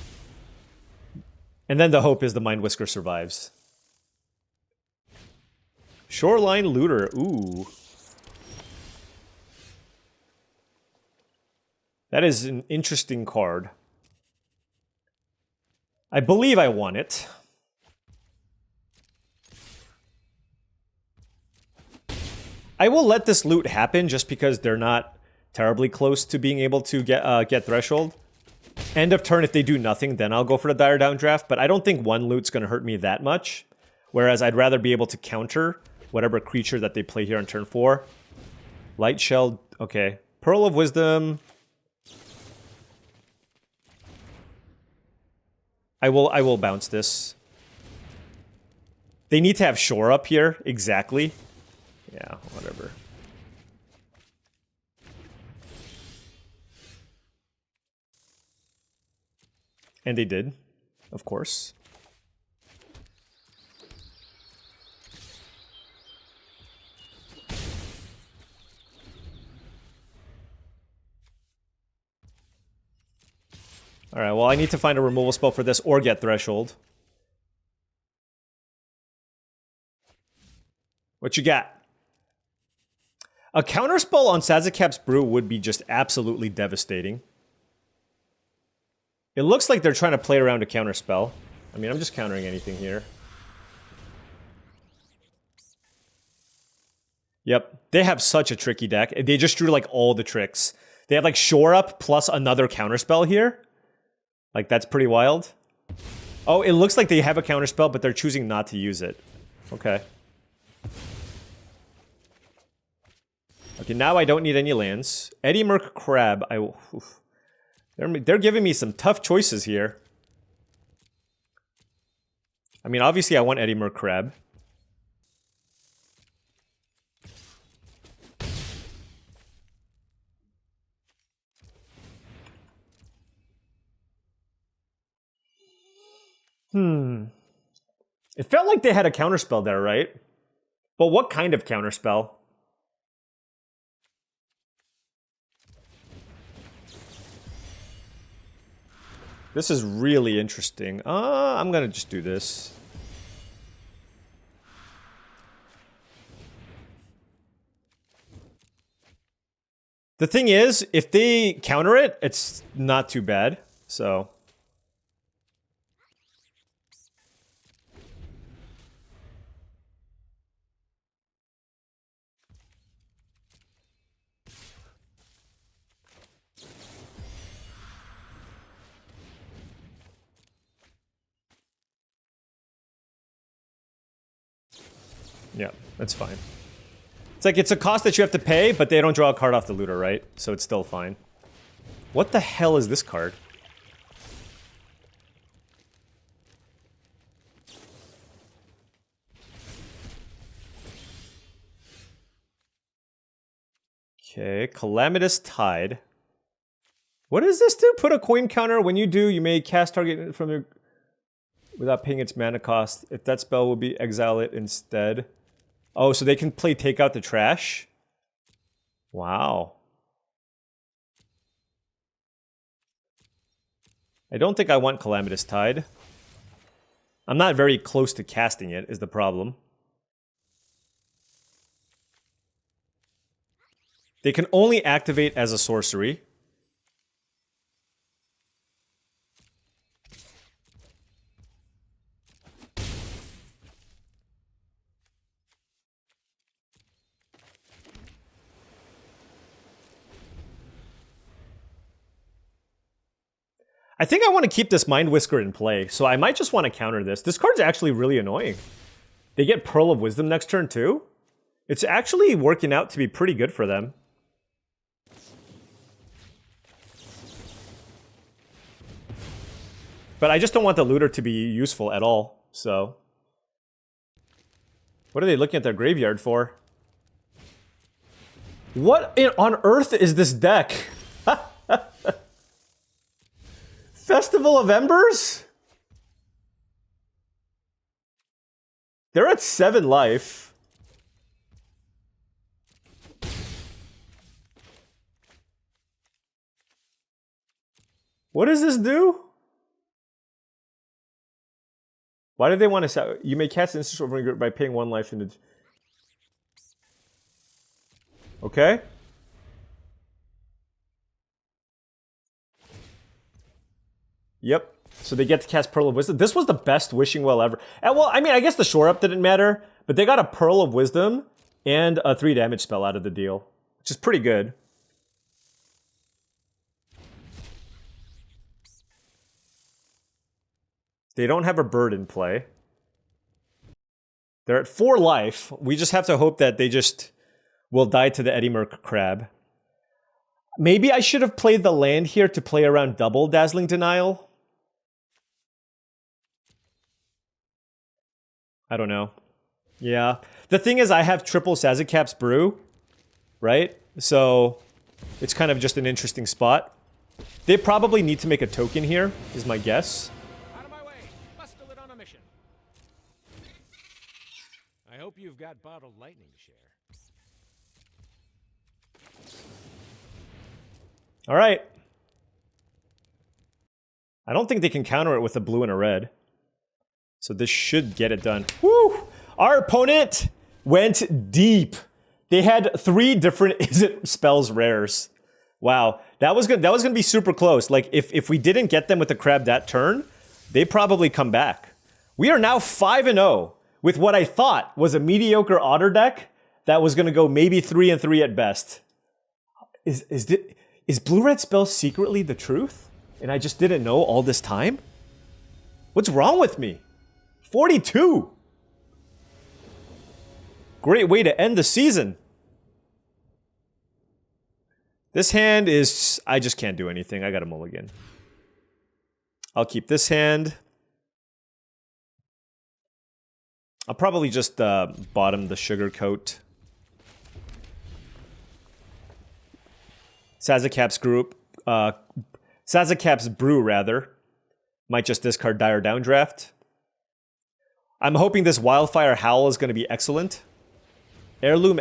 S1: then the hope is the Mind Whisker survives. Shoreline Looter. Ooh. That is an interesting card. I believe I won it. I will let this loot happen just because they're not terribly close to being able to get Threshold. End of turn, if they do nothing, then I'll go for the Dire Downdraft, but I don't think one loot's going to hurt me that much. Whereas I'd rather be able to counter whatever creature that they play here on turn 4. Light Shell, okay. Pearl of Wisdom. I will bounce this. They need to have Shore Up here, exactly. Yeah, whatever. And they did, of course. Alright, well I need to find a removal spell for this or get Threshold. What you got? A counterspell on Sazakap's Brew would be just absolutely devastating. It looks like they're trying to play around a counterspell. I mean, I'm just countering anything here. Yep, they have such a tricky deck. They just drew like all the tricks. They have like Shore Up plus another counterspell here. Like, that's pretty wild. Oh, it looks like they have a counterspell, but they're choosing not to use it. Okay. Okay, now I don't need any lands. Eddie Merc Crab, they're giving me some tough choices here. I mean, obviously I want Eddie Merc Crab. It felt like they had a counterspell there, right? But what kind of counterspell? This is really interesting. I'm gonna just do this. The thing is, if they counter it, it's not too bad, so... Yeah, that's fine. It's like, it's a cost that you have to pay, but they don't draw a card off the looter, right? So it's still fine. What the hell is this card? Okay, Calamitous Tide. What does this do? Put a coin counter. When you do, you may cast target from your... without paying its mana cost. If that spell will be, exile it instead. Oh, so they can play Take Out the Trash? Wow. I don't think I want Calamitous Tide. I'm not very close to casting it, is the problem. They can only activate as a sorcery. I think I want to keep this Mind Whisker in play, so I might just want to counter this. This card's actually really annoying. They get Pearl of Wisdom next turn too? It's actually working out to be pretty good for them. But I just don't want the looter to be useful at all, so... What are they looking at their graveyard for? What on earth is this deck? Festival of Embers? They're at 7 life. What does this do? Why do they want to... You may cast an instant over by paying 1 life into... Okay. Yep. So they get to cast Pearl of Wisdom. This was the best Wishing Well ever. And well, I mean, I guess the Shore Up didn't matter, but they got a Pearl of Wisdom and a 3 damage spell out of the deal, which is pretty good. They don't have a bird in play. They're at 4 life. We just have to hope that they just will die to the Eddie Merc Crab. Maybe I should have played the land here to play around double Dazzling Denial. I don't know. Yeah. The thing is, I have triple Sazakap's Brew, right? So it's kind of just an interesting spot. They probably need to make a token here, is my guess.
S2: Out of my way. Bustle on a mission. I hope you've got bottled lightning to share.
S1: All right. I don't think they can counter it with a blue and a red. So this should get it done. Woo! Our opponent went deep. They had 3 different Is It spells rares. Wow, that was good. That was gonna be super close. Like if we didn't get them with the crab that turn, they probably come back. We are now 5-0 with what I thought was a mediocre otter deck that was gonna go maybe 3-3 at best. Is blue-red spell secretly the truth? And I just didn't know all this time? What's wrong with me? 42! Great way to end the season. This hand is... I just can't do anything. I got a mulligan. I'll keep this hand. I'll probably just bottom the sugar coat. Sazakap's group. Sazakap's brew, rather. Might just discard Dire Downdraft. I'm hoping this Wildfire Howl is going to be excellent. Heirloom...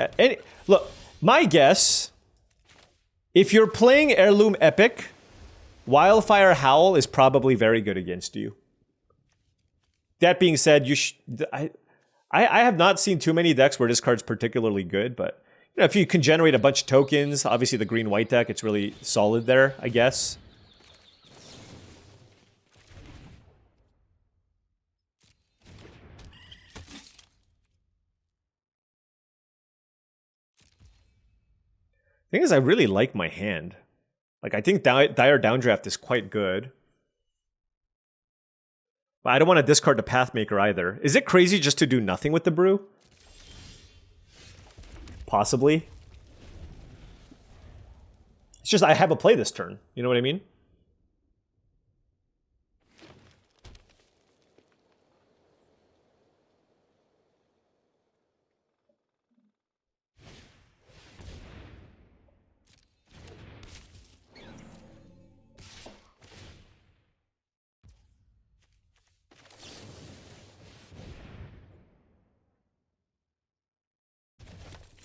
S1: Look, my guess... If you're playing Heirloom Epic, Wildfire Howl is probably very good against you. That being said, I have not seen too many decks where this card's particularly good, but you know, if you can generate a bunch of tokens, obviously the green-white deck, it's really solid there, I guess. Thing is, I really like my hand. Like, I think Dire Downdraft is quite good. But I don't want to discard the Pathmaker either. Is it crazy just to do nothing with the brew? Possibly. It's just I have a play this turn. You know what I mean?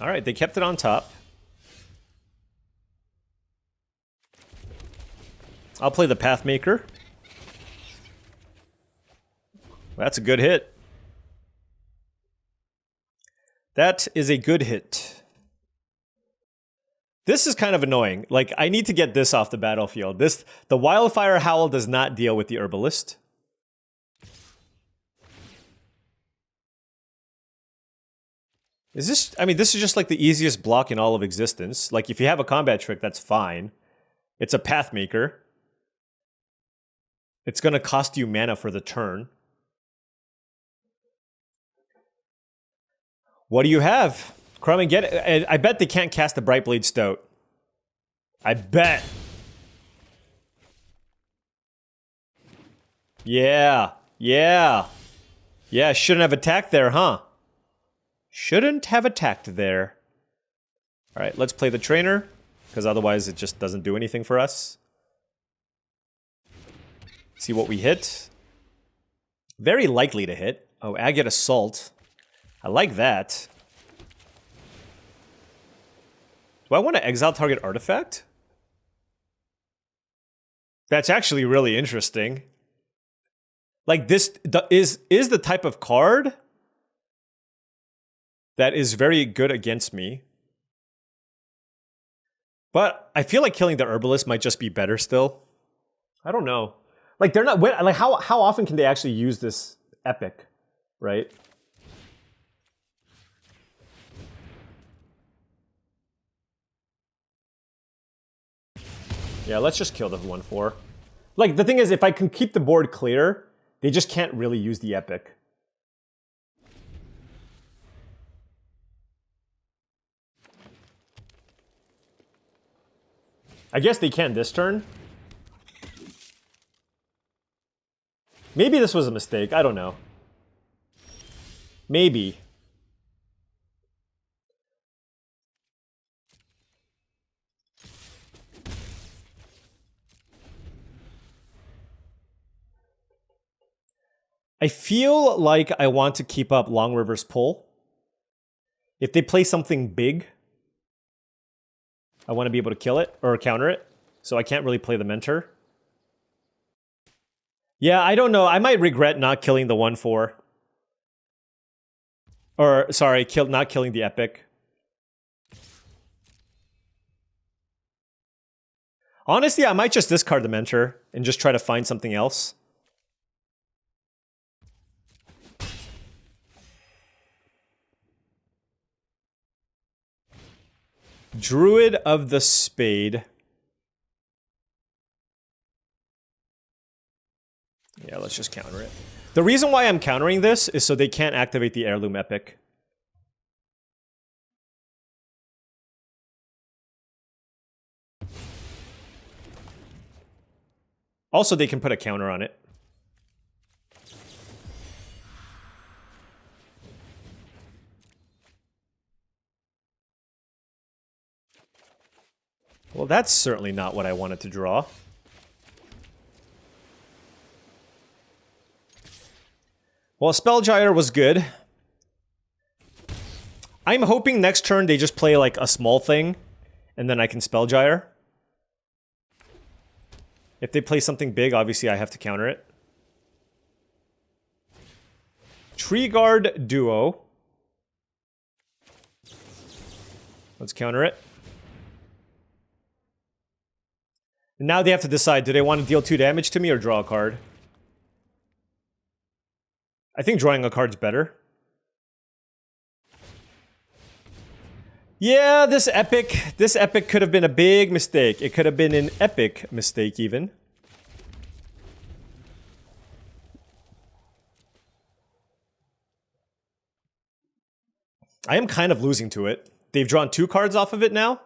S1: All right, they kept it on top. I'll play the Pathmaker. That's a good hit. That is a good hit. This is kind of annoying. Like, I need to get this off the battlefield. The Wildfire Howl does not deal with the Herbalist. Is this... I mean, this is just like the easiest block in all of existence. Like, if you have a combat trick, that's fine. It's a Pathmaker. It's going to cost you mana for the turn. What do you have? Crumb and get it. I bet they can't cast the Brightblade Stout. I bet. Yeah. Yeah. Yeah, shouldn't have attacked there, huh? Shouldn't have attacked there. Alright, let's play the trainer, because otherwise it just doesn't do anything for us. See what we hit. Very likely to hit. Oh, Agate Assault. I like that. Do I want to exile target artifact? That's actually really interesting. Like, this is the type of card that is very good against me. But I feel like killing the Herbalist might just be better still. I don't know. Like, they're not... Like, how often can they actually use this Epic, right? Yeah, let's just kill the 1/4. Like, the thing is, if I can keep the board clear, they just can't really use the Epic. I guess they can this turn. Maybe this was a mistake. I don't know. Maybe. I feel like I want to keep up Long River's pull. If they play something big, I want to be able to kill it or counter it. So I can't really play the Mentor. Yeah, I don't know. I might regret not killing the 1/4. Or, sorry, not killing the Epic. Honestly, I might just discard the Mentor and just try to find something else. Druid of the Spade. Yeah, let's just counter it. The reason why I'm countering this is so they can't activate the Heirloom Epic. Also, they can put a counter on it. Well, that's certainly not what I wanted to draw. Well, Spellgyre was good. I'm hoping next turn they just play like a small thing, and then I can Spellgyre. If they play something big, obviously I have to counter it. Treeguard Duo. Let's counter it. And now they have to decide, do they want to deal 2 damage to me or draw a card? I think drawing a card's better. Yeah, this epic could have been a big mistake. It could have been an epic mistake even. I am kind of losing to it. They've drawn 2 cards off of it now.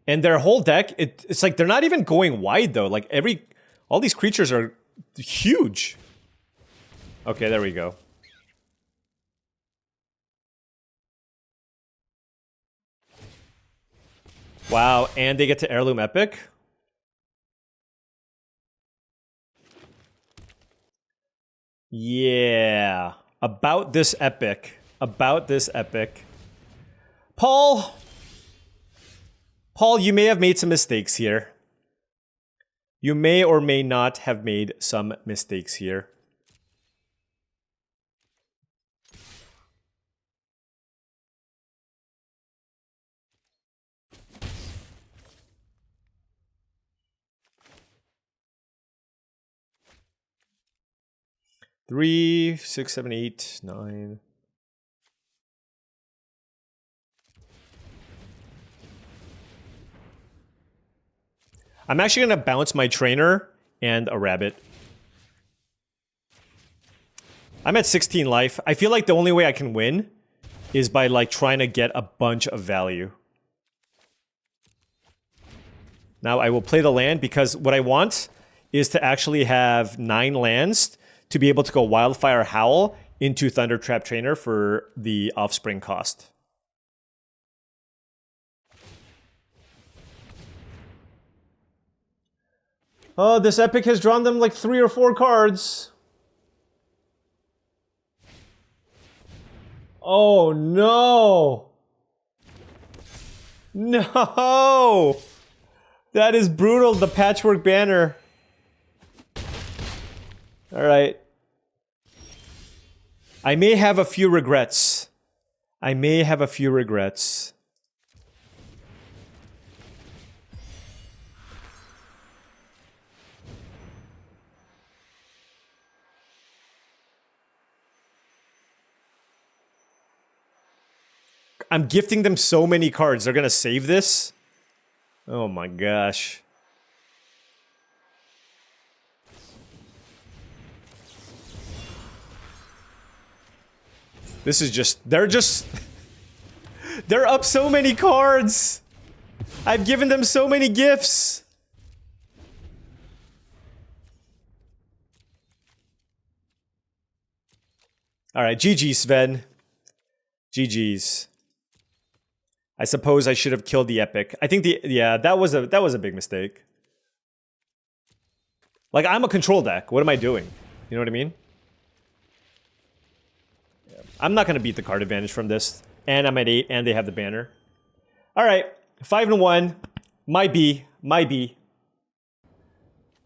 S1: And their whole deck, it's like they're not even going wide though. Like all these creatures are huge. Okay, there we go. Wow, and they get to Heirloom Epic? Yeah. About this epic. About this epic. Paul, you may have made some mistakes here. You may or may not have made some mistakes here. Three, 6, 7, 8, 9. I'm actually going to bounce my trainer and a rabbit. I'm at 16 life. I feel like the only way I can win is by like trying to get a bunch of value. Now I will play the land because what I want is to actually have 9 lands to be able to go Wildfire Howl into Thundertrap Trainer for the Offspring cost. Oh, this epic has drawn them like 3 or 4 cards. Oh no! No! That is brutal, the Patchwork Banner. Alright. I may have a few regrets. I may have a few regrets. I'm gifting them so many cards. They're gonna save this? Oh my gosh. This is just... They're up so many cards! I've given them so many gifts! Alright, GG, Sven. GG's. I suppose I should have killed the epic. I think that was a big mistake. Like, I'm a control deck. What am I doing? You know what I mean? Yeah. I'm not gonna beat the card advantage from this. And I'm at 8, and they have the banner. Alright, 5-1. My B.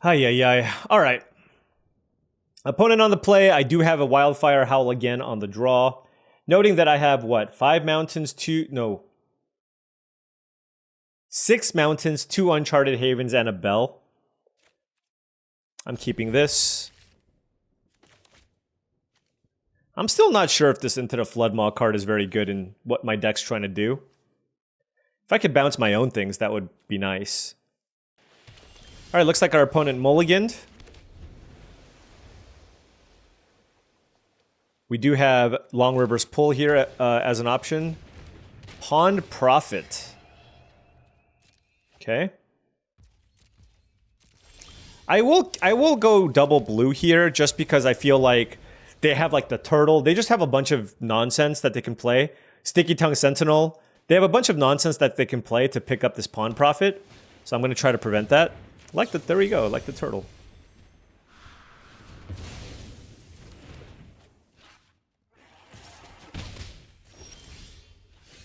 S1: Ay, ay, ay. All right. Opponent on the play. I do have a Wildfire Howl again on the draw. Noting that I have, what, 5 mountains, 6 mountains, 2 Uncharted Havens, and a Bell. I'm keeping this. I'm still not sure if this Into the Floodmaw card is very good in what my deck's trying to do. If I could bounce my own things, that would be nice. Alright, looks like our opponent mulliganed. We do have Long River's Pull here as an option. Pawn Profit. Okay. I will go double blue here just because I feel like they have like the turtle. They just have a bunch of nonsense that they can play. Sticky Tongue Sentinel. They have a bunch of nonsense that they can play to pick up this pawn profit. So I'm going to try to prevent that. There we go, like the turtle.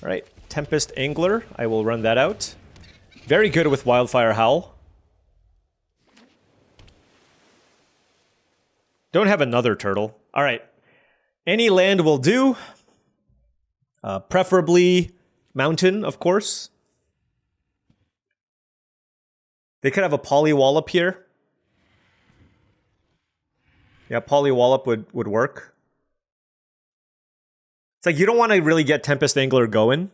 S1: All right, Tempest Angler. I will run that out. Very good with Wildfire Howl. Don't have another turtle. All right. Any land will do. Preferably mountain, of course. They could have a Polywallop here. Yeah, Polywallop would work. It's like you don't want to really get Tempest Angler going.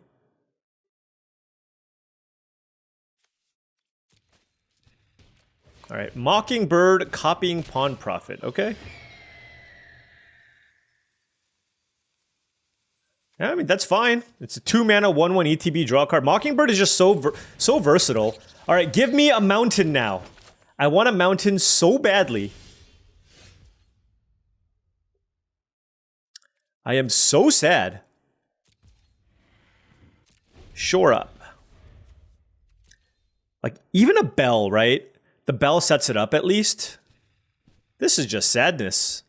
S1: All right, Mockingbird copying Pawn Profit. Okay. Yeah, I mean, that's fine. It's a 2-mana, 1/1 ETB draw card. Mockingbird is just so versatile. All right, give me a mountain now. I want a mountain so badly. I am so sad. Shore up. Like, even a Bell, right? The Bell sets it up at least. This is just sadness.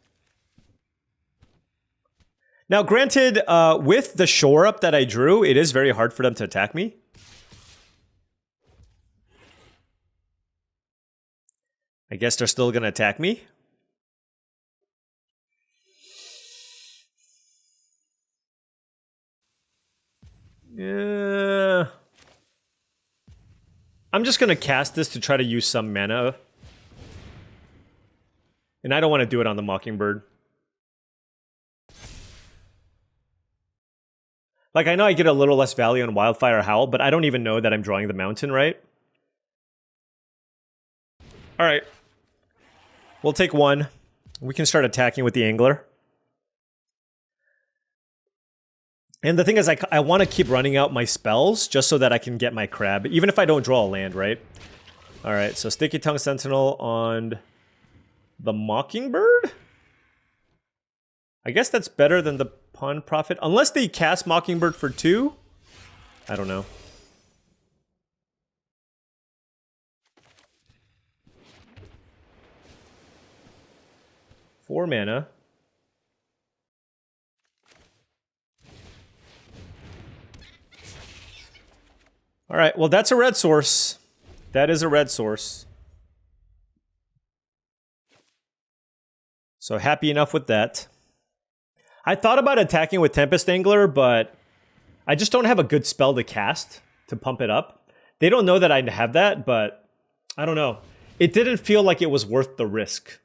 S1: Now, granted, with the shore up that I drew, it is very hard for them to attack me. I guess they're still going to attack me. Yeah. I'm just going to cast this to try to use some mana. And I don't want to do it on the Mockingbird. Like, I know I get a little less value on Wildfire Howl, but I don't even know that I'm drawing the mountain, right? Alright. We'll take 1. We can start attacking with the Angler. And the thing is, I want to keep running out my spells just so that I can get my crab, even if I don't draw a land, right? Alright, so Sticky Tongue Sentinel on the Mockingbird? I guess that's better than the Pawn Profit. Unless they cast Mockingbird for 2? I don't know. Four mana. Alright, well that's a red source. That is a red source. So happy enough with that. I thought about attacking with Tempest Angler, but I just don't have a good spell to cast to pump it up. They don't know that I have that, but I don't know. It didn't feel like it was worth the risk.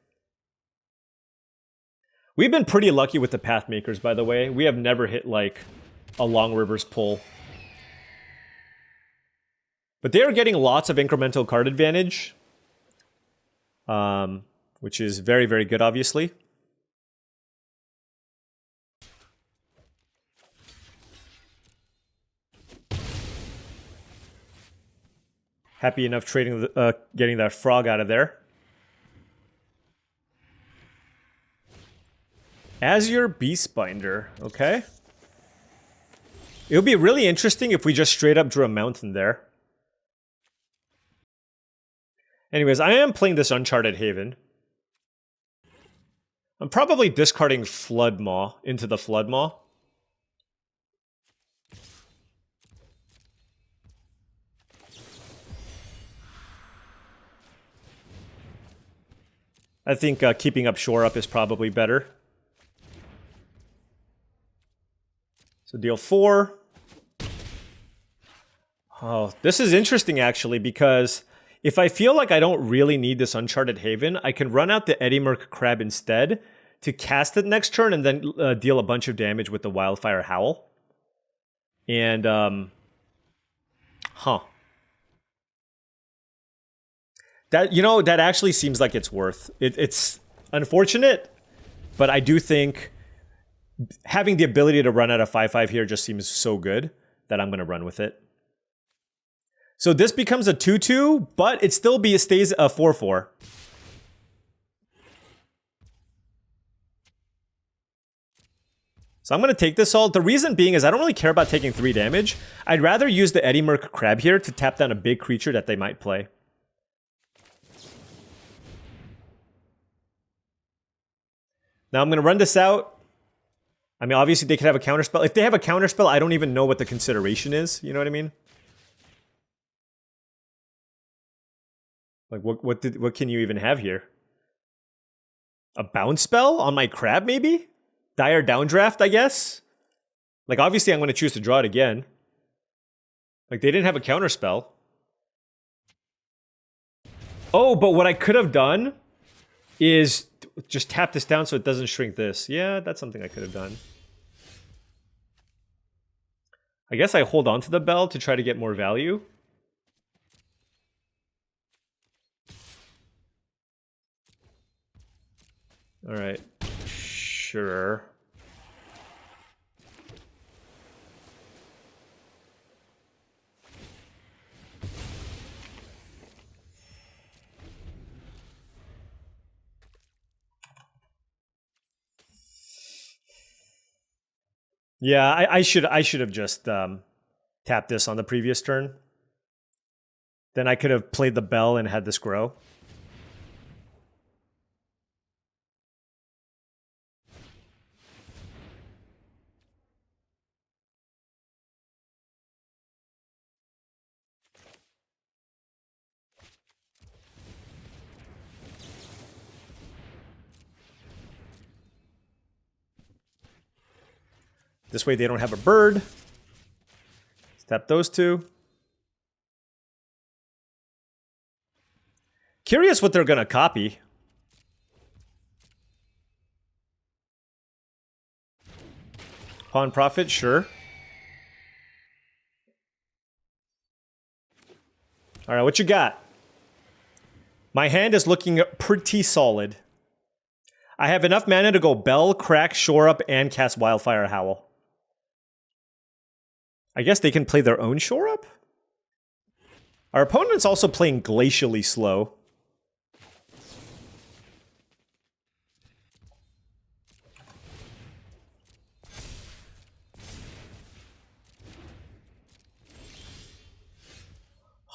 S1: We've been pretty lucky with the Pathmakers, by the way. We have never hit, like, a Long River's Pull. But they are getting lots of incremental card advantage. Which is very, very good, obviously. Happy enough trading, getting that frog out of there. Azure Beastbinder, okay. It would be really interesting if we just straight up drew a mountain there. Anyways, I am playing this Uncharted Haven. I'm probably discarding Floodmaw into the Floodmaw. I think keeping up shore up is probably better. So deal 4. Oh, this is interesting actually, because if I feel like I don't really need this Uncharted Haven, I can run out the Eddymerc Crab instead to cast it next turn and then deal a bunch of damage with the Wildfire Howl. And, that, you know, that actually seems like it's worth. It's unfortunate, but I do think having the ability to run out a 5/5 here just seems so good that I'm going to run with it. So this becomes a 2/2, but it still stays a 4/4. So I'm going to take this ult. The reason being is I don't really care about taking 3 damage. I'd rather use the Eddymerc Crab here to tap down a big creature that they might play. Now I'm going to run this out. I mean, obviously they could have a counterspell. If they have a counterspell, I don't even know what the consideration is. You know what I mean? Like, what can you even have here? A bounce spell on my crab, maybe? Dire Downdraft, I guess? Like, obviously I'm going to choose to draw it again. Like, they didn't have a counterspell. Oh, but what I could have done is just tap this down so it doesn't shrink this. Yeah, that's something I could have done. I guess I hold on to the bell to try to get more value. All right, sure. Yeah, I should have just tapped this on the previous turn. Then I could have played the bell and had this grow. This way they don't have a bird. Let's tap those 2. Curious what they're going to copy. Pawn Profit, sure. All right, what you got? My hand is looking pretty solid. I have enough mana to go Bell, Crack, Shore Up, and cast Wildfire Howl. I guess they can play their own Shore Up? Our opponent's also playing Glacially Slow.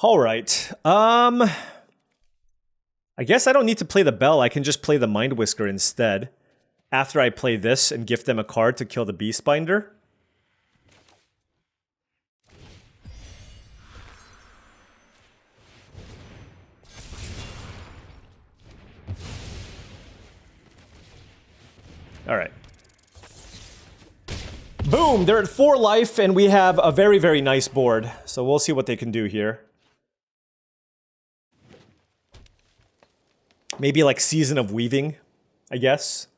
S1: All right. I guess I don't need to play the Bell. I can just play the Mind Whisker instead. After I play this and gift them a card to kill the Beastbinder. All right. Boom! They're at 4 life, and we have a very, very nice board. So we'll see what they can do here. Maybe like Season of Weaving, I guess.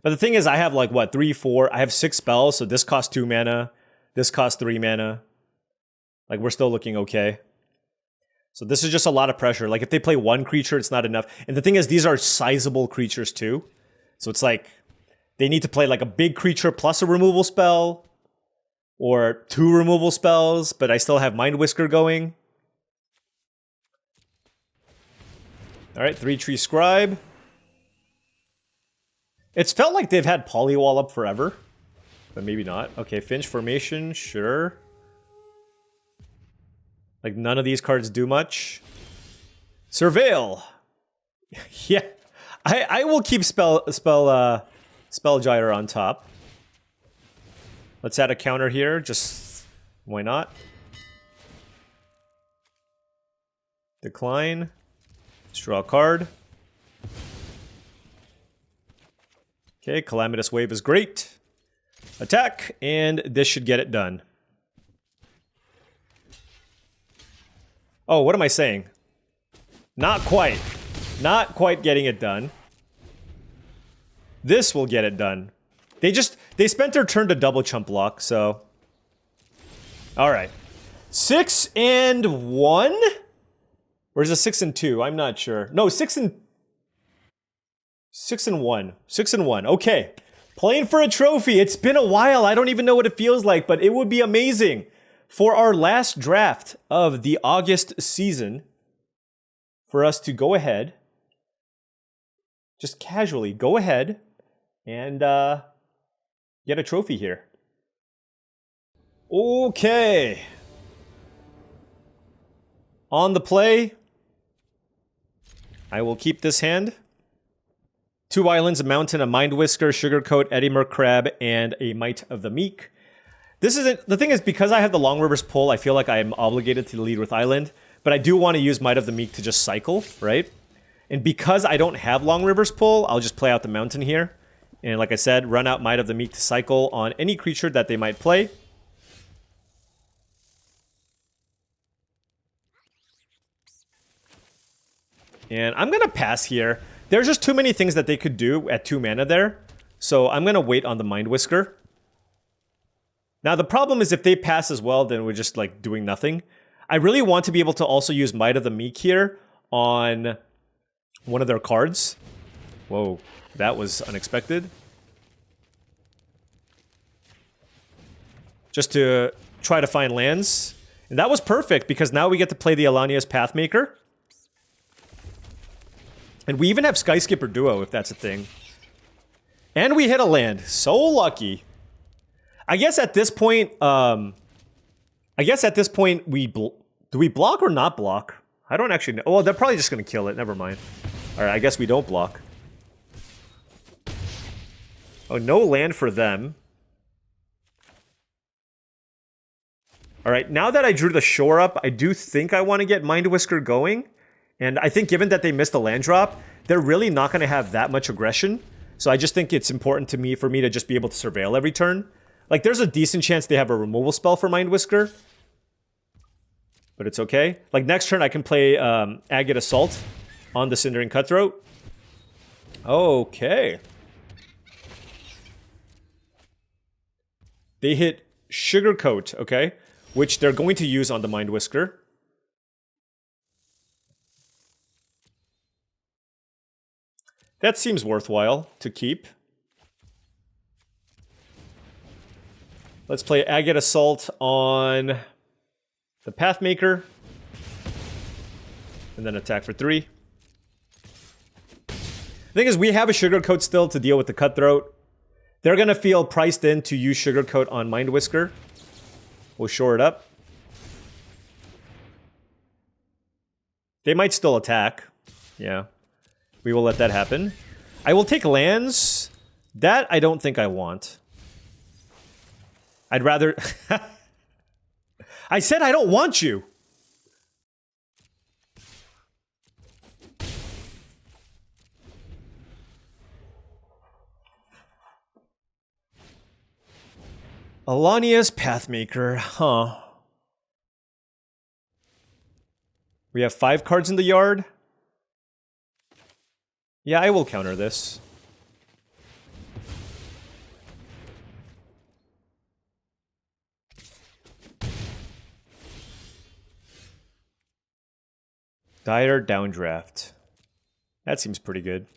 S1: But the thing is, I have like, what, 3, 4? I have 6 spells, so this costs 2 mana. This costs 3 mana. Like, we're still looking okay. So this is just a lot of pressure. Like, if they play 1 creature, it's not enough. And the thing is, these are sizable creatures too. So it's like, they need to play like a big creature plus a removal spell. Or 2 removal spells, but I still have Mind Whisker going. Alright, 3-Tree Scribe. It's felt like they've had Polywall up forever. But maybe not. Okay, Finch Formation, sure. Like, none of these cards do much. Surveil. Yeah. I will keep Spellgyre on top. Let's add a counter here. Just, why not? Decline. Let's draw a card. Okay, Calamitous Wave is great. Attack, and this should get it done. Oh, what am I saying? Not quite. Not quite getting it done. This will get it done. They spent their turn to double chump block, so. Alright. 6 and 1? Or is it 6 and 2? I'm not sure. No, 6 and 1. 6 and 1. Okay. Playing for a trophy. It's been a while. I don't even know what it feels like, but it would be amazing for our last draft of the August season for us to go ahead, just casually go ahead and get a trophy here. Okay. On the play, I will keep this hand. 2 islands, a mountain, a mind whisker, sugarcoat, Eddymer crab, and a Might of the Meek. This isn't the thing is because I have the long reverse pull, I feel like I am obligated to lead with island, but I do want to use Might of the Meek to just cycle, right? And because I don't have long reverse pull, I'll just play out the mountain here. And like I said, run out Might of the Meek to cycle on any creature that they might play. And I'm going to pass here. There's just too many things that they could do at 2 mana there. So I'm going to wait on the Mind Whisker. Now the problem is if they pass as well, then we're just like doing nothing. I really want to be able to also use Might of the Meek here on one of their cards. Whoa, that was unexpected. Just to try to find lands. And that was perfect because now we get to play the Alania's Pathmaker. And we even have Skyskipper Duo, if that's a thing. And we hit a land. So lucky. I guess at this point, we do we block or not block? I don't actually know. Oh, they're probably just going to kill it. Never mind. All right, I guess we don't block. Oh, no land for them. All right, now that I drew the shore up, I do think I want to get Mind Whisker going. And I think given that they missed the land drop, they're really not going to have that much aggression. So I just think it's important for me to just be able to surveil every turn. Like, there's a decent chance they have a removal spell for Mind Whisker. But it's okay. Like, next turn I can play Agate Assault on the Cindering Cutthroat. Okay. They hit Sugarcoat, okay? Which they're going to use on the Mind Whisker. That seems worthwhile to keep. Let's play Agate Assault on the Pathmaker. And then attack for 3. The thing is, we have a Sugarcoat still to deal with the Cutthroat. They're going to feel priced in to use Sugarcoat on Mind Whisker. We'll shore it up. They might still attack. Yeah. We will let that happen. I will take lands. That I don't think I want. I'd rather... I said I don't want you! Alania's Pathmaker, huh. We have 5 cards in the yard. Yeah, I will counter this. Dire Downdraft. That seems pretty good.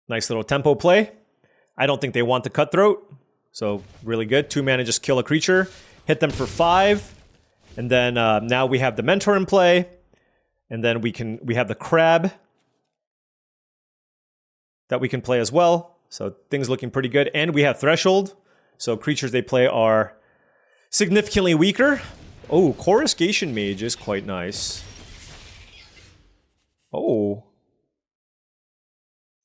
S1: Nice little tempo play. I don't think they want the Cutthroat, so really good. 2 mana, just kill a creature, hit them for 5, and then now we have the Mentor in play, and then we have the Crab that we can play as well. So things looking pretty good, and we have Threshold, so creatures they play are significantly weaker. Oh, Coruscation Mage is quite nice. Oh.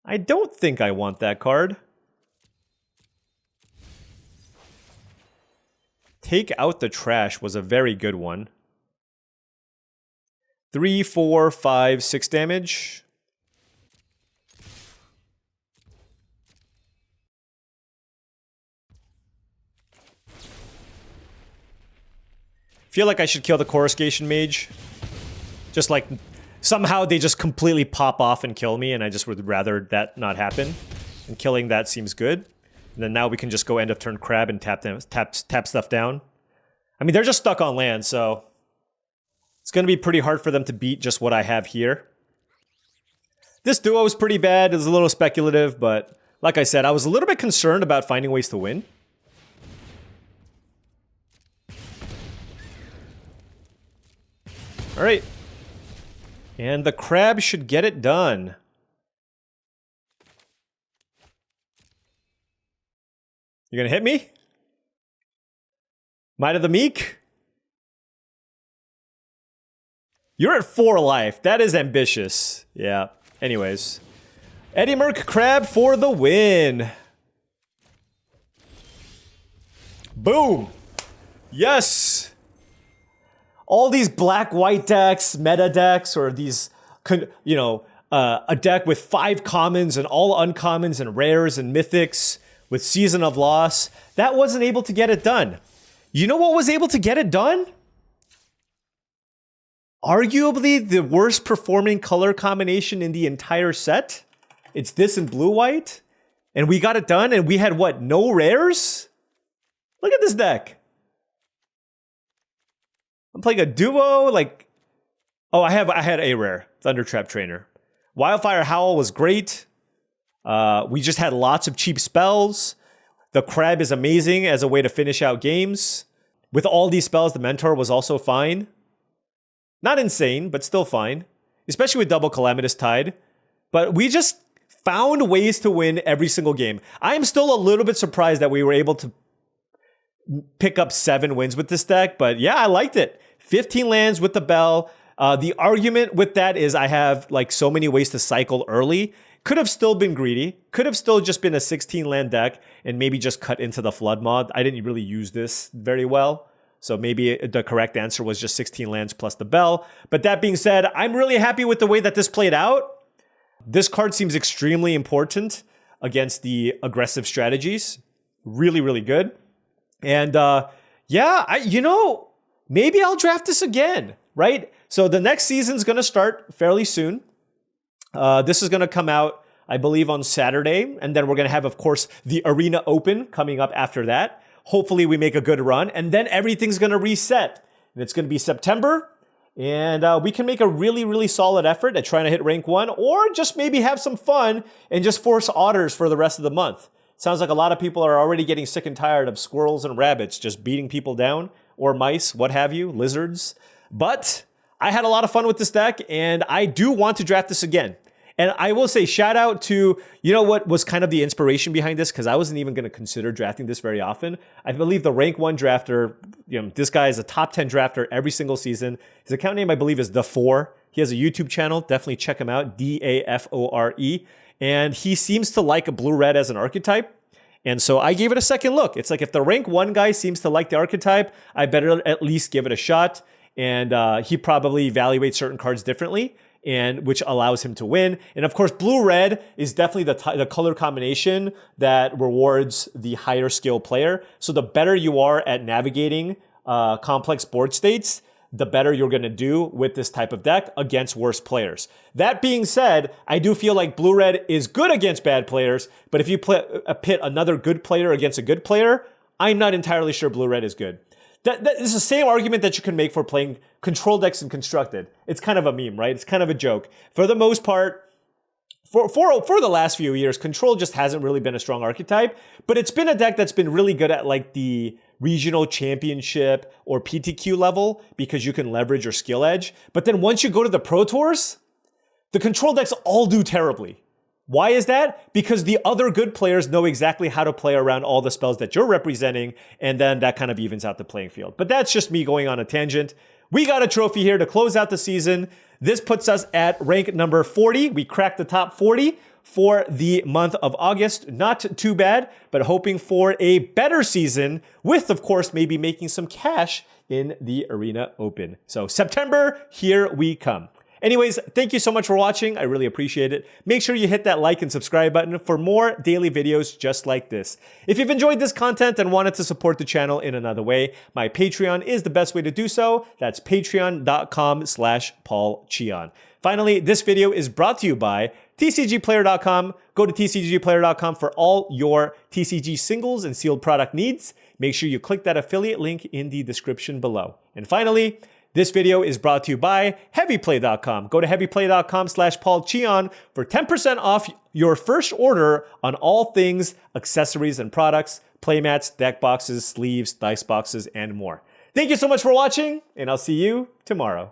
S1: I don't think I want that card. take out the trash was a very good one. 3, 4, 5, 6 damage. Feel like I should kill the Coruscation Mage. Just like, somehow they just completely pop off and kill me, and I just would rather that not happen. And killing that seems good. And then now we can just go end of turn crab and tap stuff down. I mean, they're just stuck on land, so it's going to be pretty hard for them to beat just what I have here. This duo is pretty bad. It's a little speculative, but like I said, I was a little bit concerned about finding ways to win. All right. And the crab should get it done. You're gonna hit me? Might of the Meek? You're at 4 life. That is ambitious. Yeah. Anyways. Eddie Merc Crab for the win. Boom. Yes. All these black-white decks, meta decks, or these, you know, a deck with 5 commons and all uncommons and rares and mythics with Season of Loss, that wasn't able to get it done. You know what was able to get it done? Arguably the worst performing color combination in the entire set. It's this and blue-white. And we got it done, and we had, what, no rares? Look at this deck. I'm playing a duo, like... Oh, I had a rare, Thundertrap Trainer. Wildfire Howl was great. We just had lots of cheap spells. The Crab is amazing as a way to finish out games. With all these spells, the Mentor was also fine. Not insane, but still fine. Especially with double Calamitous Tide. But we just found ways to win every single game. I'm still a little bit surprised that we were able to pick up 7 wins with this deck. But yeah, I liked it. 15 lands with the Bell. The argument with that is I have like so many ways to cycle early. Could have still been greedy. Could have still just been a 16 land deck and maybe just cut into the Flood mod. I didn't really use this very well. So maybe the correct answer was just 16 lands plus the Bell. But that being said, I'm really happy with the way that this played out. This card seems extremely important against the aggressive strategies. Really, really good. And yeah, you know, maybe I'll draft this again, right? So the next season's going to start fairly soon. This is going to come out, I believe, on Saturday. And then we're going to have, of course, the Arena Open coming up after that. Hopefully we make a good run. And then everything's going to reset. And it's going to be September. And we can make a really, really solid effort at trying to hit rank 1. Or just maybe have some fun and just force otters for the rest of the month. Sounds like a lot of people are already getting sick and tired of squirrels and rabbits just beating people down. Or mice, what have you, lizards. But I had a lot of fun with this deck, and I do want to draft this again. And I will say shout out to, you know what was kind of the inspiration behind this, because I wasn't even going to consider drafting this very often. I believe the rank 1 drafter, you know, this guy is a top 10 drafter every single season. His account name, I believe, is The4. He has a YouTube channel. Definitely check him out, DAFORE. And he seems to like a blue-red as an archetype. And so I gave it a second look. It's like if the rank 1 guy seems to like the archetype, I better at least give it a shot. And he probably evaluates certain cards differently, and which allows him to win. And of course, blue-red is definitely the color combination that rewards the higher skill player. So the better you are at navigating complex board states, the better you're going to do with this type of deck against worse players. That being said, I do feel like blue-red is good against bad players, but if you pit another good player against a good player, I'm not entirely sure blue-red is good. That is the same argument that you can make for playing control decks in Constructed. It's kind of a meme, right? It's kind of a joke. For the most part, for the last few years, control just hasn't really been a strong archetype, but it's been a deck that's been really good at like the regional championship or PTQ level because you can leverage your skill edge. But then once you go to the Pro Tours, the control decks all do terribly. Why is that? Because the other good players know exactly how to play around all the spells that you're representing, and then that kind of evens out the playing field. But that's just me going on a tangent. We got a trophy here to close out the season. This puts us at rank number 40. We cracked the top 40 for the month of August. Not too bad, but hoping for a better season with, of course, maybe making some cash in the Arena Open. So September, here we come. Anyways, thank you so much for watching. I really appreciate it. Make sure you hit that like and subscribe button for more daily videos just like this. If you've enjoyed this content and wanted to support the channel in another way, my Patreon is the best way to do so. That's patreon.com/paulcheon. Finally, this video is brought to you by tcgplayer.com. Go to tcgplayer.com for all your TCG singles and sealed product needs. Make sure you click that affiliate link in the description below. And finally, this video is brought to you by heavyplay.com. Go to heavyplay.com/paulcheon for 10% off your first order on all things accessories and products, playmats, deck boxes, sleeves, dice boxes, and more. Thank you so much for watching, and I'll see you tomorrow.